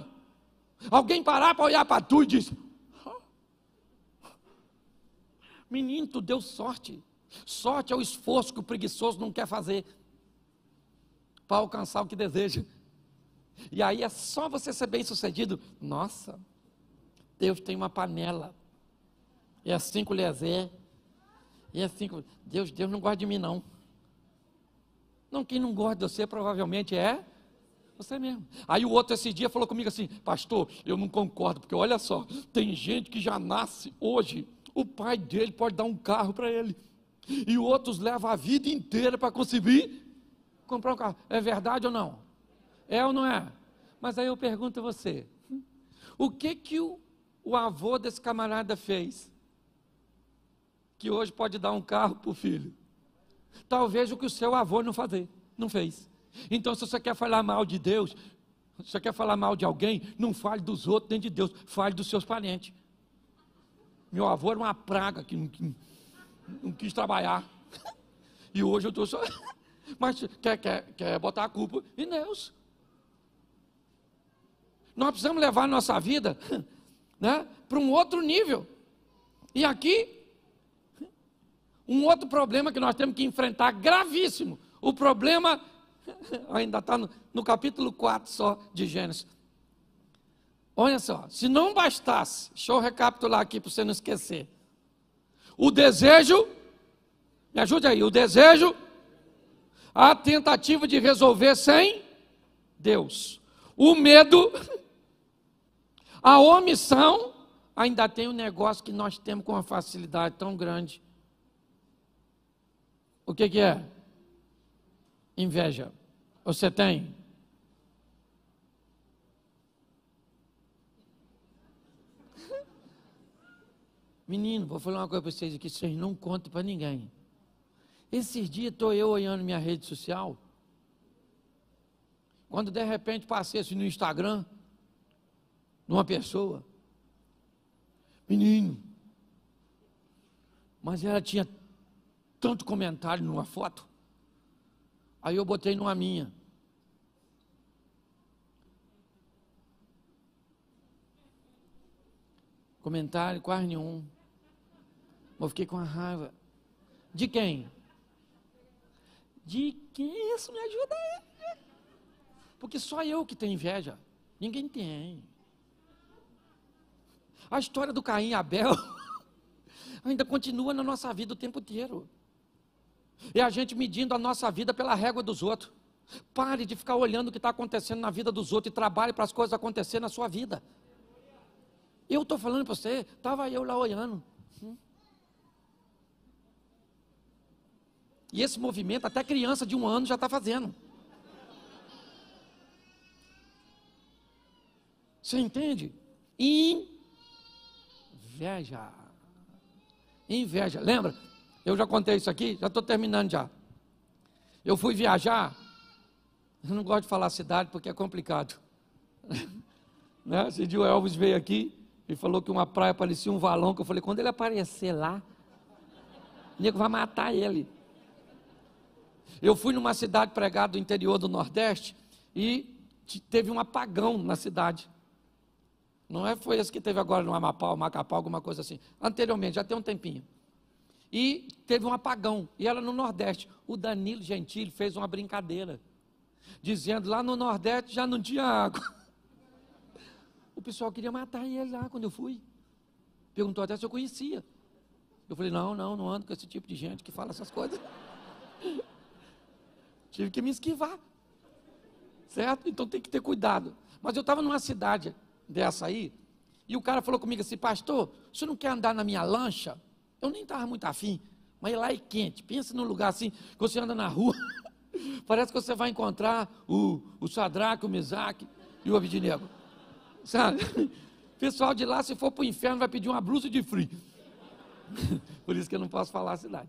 Speaker 1: Alguém parar para olhar para tu e diz: menino, tu deu sorte. Sorte é o esforço que o preguiçoso não quer fazer para alcançar o que deseja. E aí é só você ser bem sucedido. Nossa, Deus tem uma panela, e 5 colheres, e 5. Deus não gosta de mim não. Não, quem não gosta de você provavelmente é você mesmo. Aí o outro esse dia falou comigo assim: pastor, eu não concordo, porque olha só, tem gente que já nasce hoje, o pai dele pode dar um carro para ele, e outros levam a vida inteira para conseguir comprar um carro. É verdade ou não? É ou não é? Mas aí eu pergunto a você: o que o avô desse camarada fez, que hoje pode dar um carro para o filho? Talvez o que o seu avô não fez. Então, se você quer falar mal de Deus, se você quer falar mal de alguém, não fale dos outros nem de Deus, fale dos seus parentes. Meu avô era uma praga que não quis trabalhar. E hoje eu estou só... Mas quer botar a culpa em Deus. Nós precisamos levar a nossa vida, né, para um outro nível. E aqui, um outro problema que nós temos que enfrentar, gravíssimo. O problema, ainda está no capítulo 4 só de Gênesis. Olha só, se não bastasse, deixa eu recapitular aqui para você não esquecer. O desejo, me ajude aí, o desejo, a tentativa de resolver sem Deus. O medo, a omissão, ainda tem um negócio que nós temos com uma facilidade tão grande. O que é? Inveja. Você tem? Menino, vou falar uma coisa para vocês aqui, vocês não contam para ninguém. Esses dias estou eu olhando minha rede social, quando de repente passei assim no Instagram, numa pessoa, menino, mas ela tinha tanto comentário numa foto, aí eu botei numa minha. Comentário quase nenhum. Eu fiquei com a raiva. De quem? De quem? Isso me ajuda aí. Porque só eu que tenho inveja. Ninguém tem. A história do Caim e Abel ainda continua na nossa vida o tempo inteiro. É a gente medindo a nossa vida pela régua dos outros. Pare de ficar olhando o que está acontecendo na vida dos outros e trabalhe para as coisas acontecerem na sua vida. Eu estou falando para você, estava eu lá olhando. E esse movimento, até criança de 1 ano já está fazendo. Você entende? Inveja. Inveja. Lembra? Eu já contei isso aqui, já estou terminando já. Eu fui viajar, eu não gosto de falar cidade porque é complicado. Né? Esse dia o Elvis veio aqui e falou que uma praia parecia um valão, que eu falei, quando ele aparecer lá, o nego vai matar ele. Eu fui numa cidade pregada do interior do Nordeste e teve um apagão na cidade. Não foi esse que teve agora no Amapá, Macapá, alguma coisa assim. Anteriormente, já tem um tempinho. E teve um apagão, e era no Nordeste. O Danilo Gentili fez uma brincadeira, dizendo lá no Nordeste já não tinha água. O pessoal queria matar ele lá quando eu fui. Perguntou até se eu conhecia. Eu falei, não ando com esse tipo de gente que fala essas coisas. Tive que me esquivar, certo? Então tem que ter cuidado. Mas eu estava numa cidade dessa aí, e o cara falou comigo assim, pastor, você não quer andar na minha lancha? Eu nem estava muito afim, mas lá é quente. Pensa num lugar assim, que você anda na rua, parece que você vai encontrar o Sadraque, o Mesaque e o Abednego. Sabe? O pessoal de lá, se for para o inferno, vai pedir uma blusa de frio. Por isso que eu não posso falar a cidade.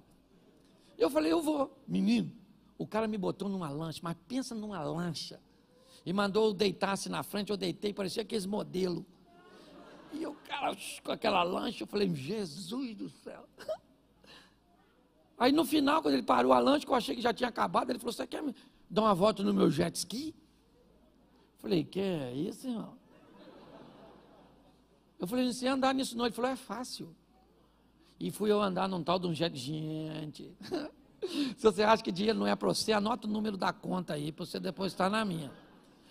Speaker 1: Eu falei, eu vou. Menino, o cara me botou numa lancha, mas pensa numa lancha. E mandou eu deitar-se na frente, eu deitei, parecia aqueles modelos. E o cara com aquela lancha, eu falei, Jesus do céu. Aí no final, quando ele parou a lancha, que eu achei que já tinha acabado, ele falou, você quer me dar uma volta no meu jet ski? Eu falei, que é isso, irmão? Eu falei, não sei andar nisso não. Ele falou, é fácil. E fui eu andar num tal de um jet, gente. Se você acha que dinheiro não é para você, anota o número da conta aí, para você depositar na minha.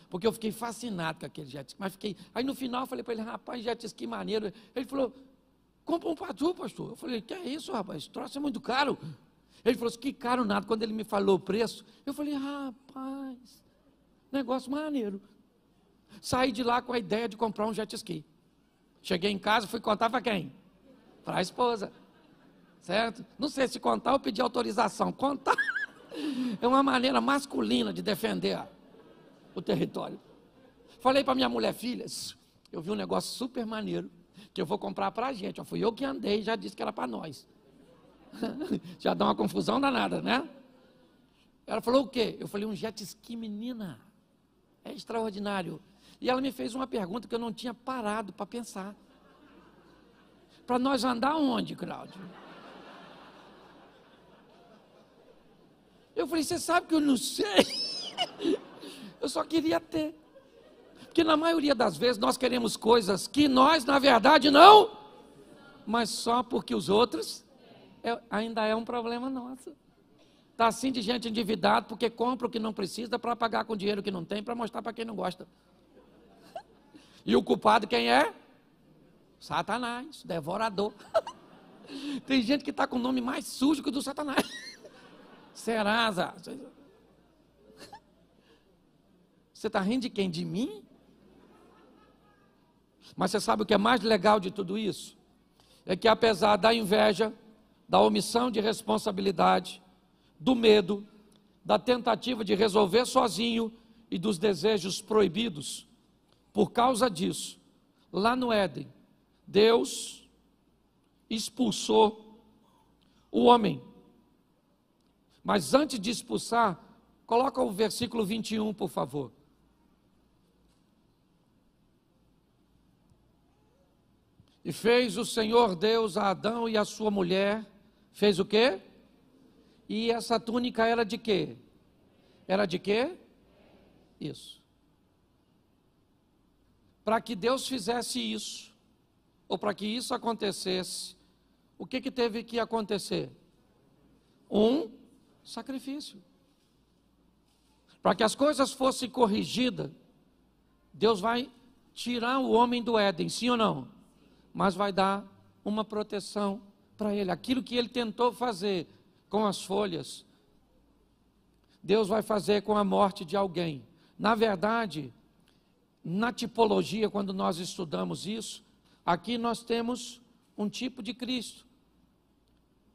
Speaker 1: Porque eu fiquei fascinado com aquele jet ski. Mas fiquei. Aí no final eu falei para ele, rapaz, jet ski maneiro. Ele falou, compra um para tu, pastor. Eu falei, que é isso, rapaz? Esse troço é muito caro. Ele falou assim, que caro nada. Quando ele me falou o preço, eu falei, rapaz, negócio maneiro. Saí de lá com a ideia de comprar um jet ski. Cheguei em casa, fui contar para quem? Para a esposa. Certo? Não sei se contar ou pedir autorização. Contar é uma maneira masculina de defender o território. Falei para minha mulher, filha, eu vi um negócio super maneiro. que eu vou comprar para a gente. Fui eu que andei e já disse que era para nós. Já dá uma confusão danada, né? Ela falou o quê? Eu falei, um jet ski, menina. É extraordinário. E ela me fez uma pergunta que eu não tinha parado para pensar. Para nós andar onde, Cláudio? Eu falei, você sabe que eu não sei? Eu só queria ter. Porque na maioria das vezes nós queremos coisas que nós, na verdade, não. Mas só porque os outros, ainda é um problema nosso. Está assim de gente endividada porque compra o que não precisa para pagar com dinheiro que não tem, para mostrar para quem não gosta. E o culpado quem é? Satanás, devorador. Tem gente que está com o nome mais sujo que o do Satanás. Serasa. Você está rindo de quem? De mim? Mas você sabe o que é mais legal de tudo isso? É que apesar da inveja, da omissão de responsabilidade, do medo, da tentativa de resolver sozinho e dos desejos proibidos, por causa disso, lá no Éden, Deus expulsou o homem. Mas antes de expulsar, coloca o versículo 21, por favor. E fez o Senhor Deus a Adão e a sua mulher, fez o quê? E essa túnica era de quê? Era de quê? Isso. Para que Deus fizesse isso, ou para que isso acontecesse, o que teve que acontecer? Um sacrifício. Para que as coisas fossem corrigidas, Deus vai tirar o homem do Éden, sim ou não? Mas vai dar uma proteção para ele. Aquilo que ele tentou fazer com as folhas, Deus vai fazer com a morte de alguém. Na verdade, na tipologia, quando nós estudamos isso, aqui nós temos um tipo de Cristo.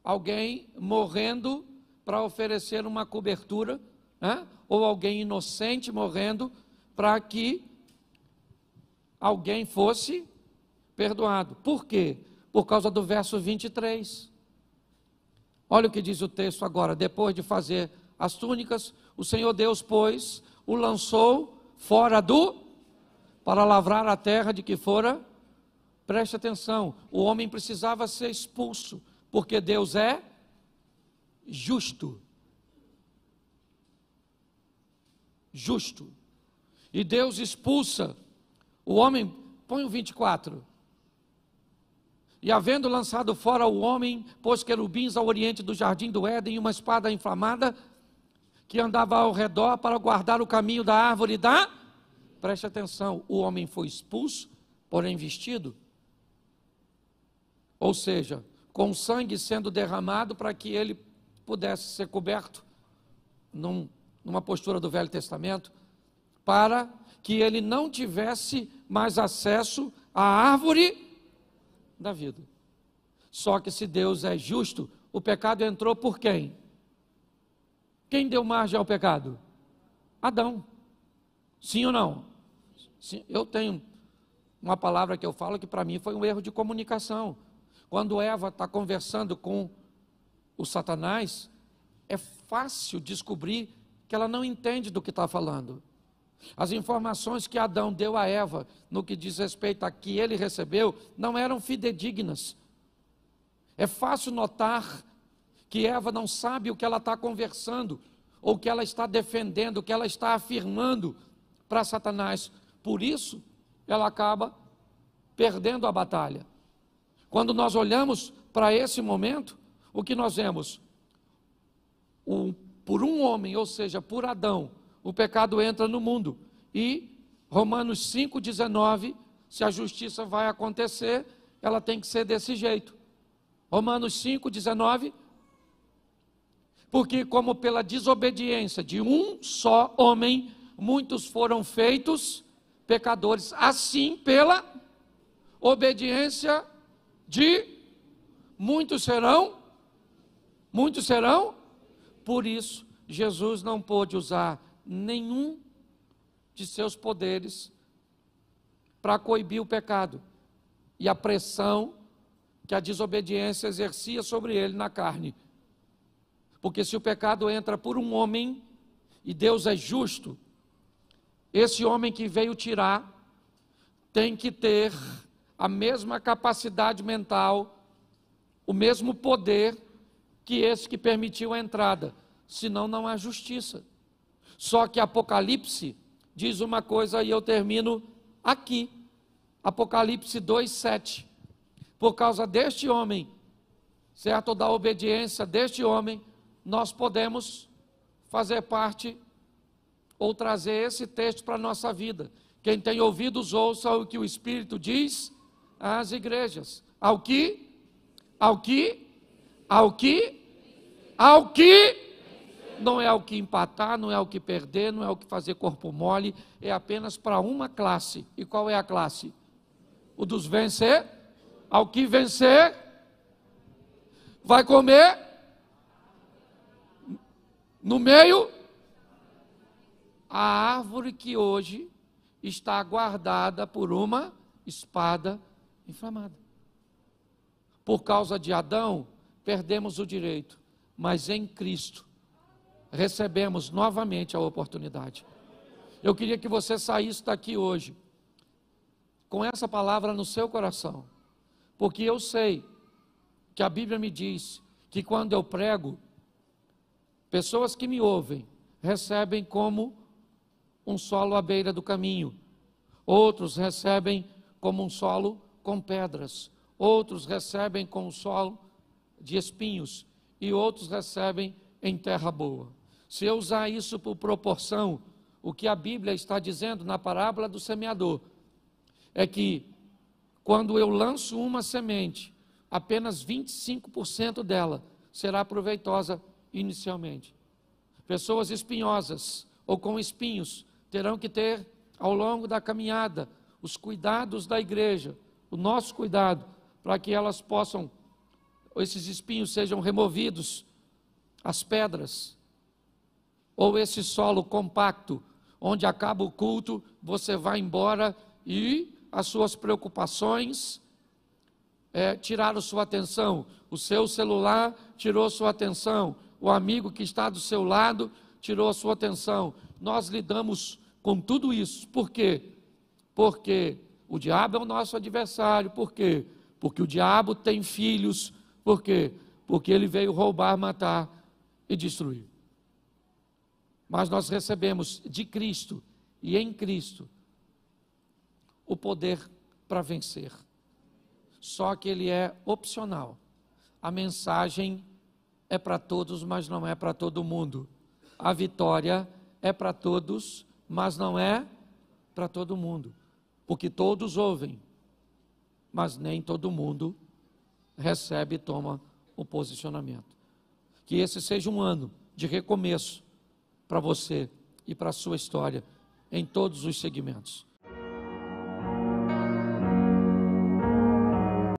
Speaker 1: Alguém morrendo para oferecer uma cobertura, né? Ou alguém inocente morrendo para que alguém fosse perdoado. Por quê? Por causa do verso 23. Olha o que diz o texto agora. Depois de fazer as túnicas, o Senhor Deus, pois, o lançou fora para lavrar a terra de que fora. Preste atenção, o homem precisava ser expulso, porque Deus é justo. Justo. E Deus expulsa o homem, põe o 24. E havendo lançado fora o homem, pôs querubins ao oriente do jardim do Éden e uma espada inflamada que andava ao redor para guardar o caminho da árvore da... Preste atenção, o homem foi expulso, porém vestido. Ou seja, com sangue sendo derramado para que ele pudesse ser coberto, numa postura do Velho Testamento, para que ele não tivesse mais acesso à árvore da vida. Só que se Deus é justo, o pecado entrou por quem? Quem deu margem ao pecado? Adão. Sim ou não? Sim, eu tenho uma palavra que eu falo que para mim foi um erro de comunicação. Quando Eva está conversando com o Satanás, é fácil descobrir que ela não entende do que está falando. As informações que Adão deu a Eva, no que diz respeito a que ele recebeu, não eram fidedignas. É fácil notar que Eva não sabe o que ela está conversando, ou o que ela está defendendo, o que ela está afirmando para Satanás. Por isso, ela acaba perdendo a batalha. Quando nós olhamos para esse momento, o que nós vemos? Por um homem, ou seja, por Adão, o pecado entra no mundo. E Romanos 5,19, se a justiça vai acontecer, ela tem que ser desse jeito. Romanos 5,19, porque como pela desobediência de um só homem, muitos foram feitos pecadores, assim pela obediência de muitos serão. Por isso, Jesus não pôde usar nenhum de seus poderes para coibir o pecado. e a pressão que a desobediência exercia sobre ele na carne. Porque se o pecado entra por um homem, e Deus é justo, esse homem que veio tirar tem que ter a mesma capacidade mental, o mesmo poder que esse que permitiu a entrada, senão não há justiça. Só que Apocalipse diz uma coisa e eu termino aqui, Apocalipse 2:7, por causa deste homem, certo, da obediência deste homem, nós podemos fazer parte ou trazer esse texto para a nossa vida. Quem tem ouvidos, ouça o que o Espírito diz às igrejas. Ao que não é ao que empatar, não é ao que perder, não é ao que fazer corpo mole, é apenas para uma classe. E qual é a classe? O dos vencer. Ao que vencer, vai comer no meio a árvore que hoje está guardada por uma espada inflamada. Por causa de Adão, perdemos o direito, mas em Cristo recebemos novamente a oportunidade. Eu queria que você saísse daqui hoje com essa palavra no seu coração, porque eu sei que a Bíblia me diz que quando eu prego, pessoas que me ouvem recebem como um solo à beira do caminho, outros recebem como um solo com pedras, outros recebem com um solo de espinhos e outros recebem em terra boa. Se eu usar isso por proporção, o que a Bíblia está dizendo na parábola do semeador é que quando eu lanço uma semente, apenas 25% dela será proveitosa inicialmente. Pessoas espinhosas ou com espinhos terão que ter, ao longo da caminhada, os cuidados da igreja, o nosso cuidado, para que elas possam, esses espinhos sejam removidos, as pedras, ou esse solo compacto, onde acaba o culto, você vai embora e as suas preocupações tiraram sua atenção, o seu celular tirou sua atenção, o amigo que está do seu lado tirou a sua atenção. Nós lidamos com tudo isso. Por quê? Porque o diabo é o nosso adversário. Por quê? Porque o diabo tem filhos. Por quê? Porque ele veio roubar, matar e destruir. Mas nós recebemos de Cristo e em Cristo o poder para vencer. Só que ele é opcional. A mensagem é para todos, mas não é para todo mundo. A vitória é para todos, mas não é para todo mundo. Porque todos ouvem, mas nem todo mundo recebe e toma o posicionamento. Que esse seja um ano de recomeço para você e para a sua história em todos os segmentos.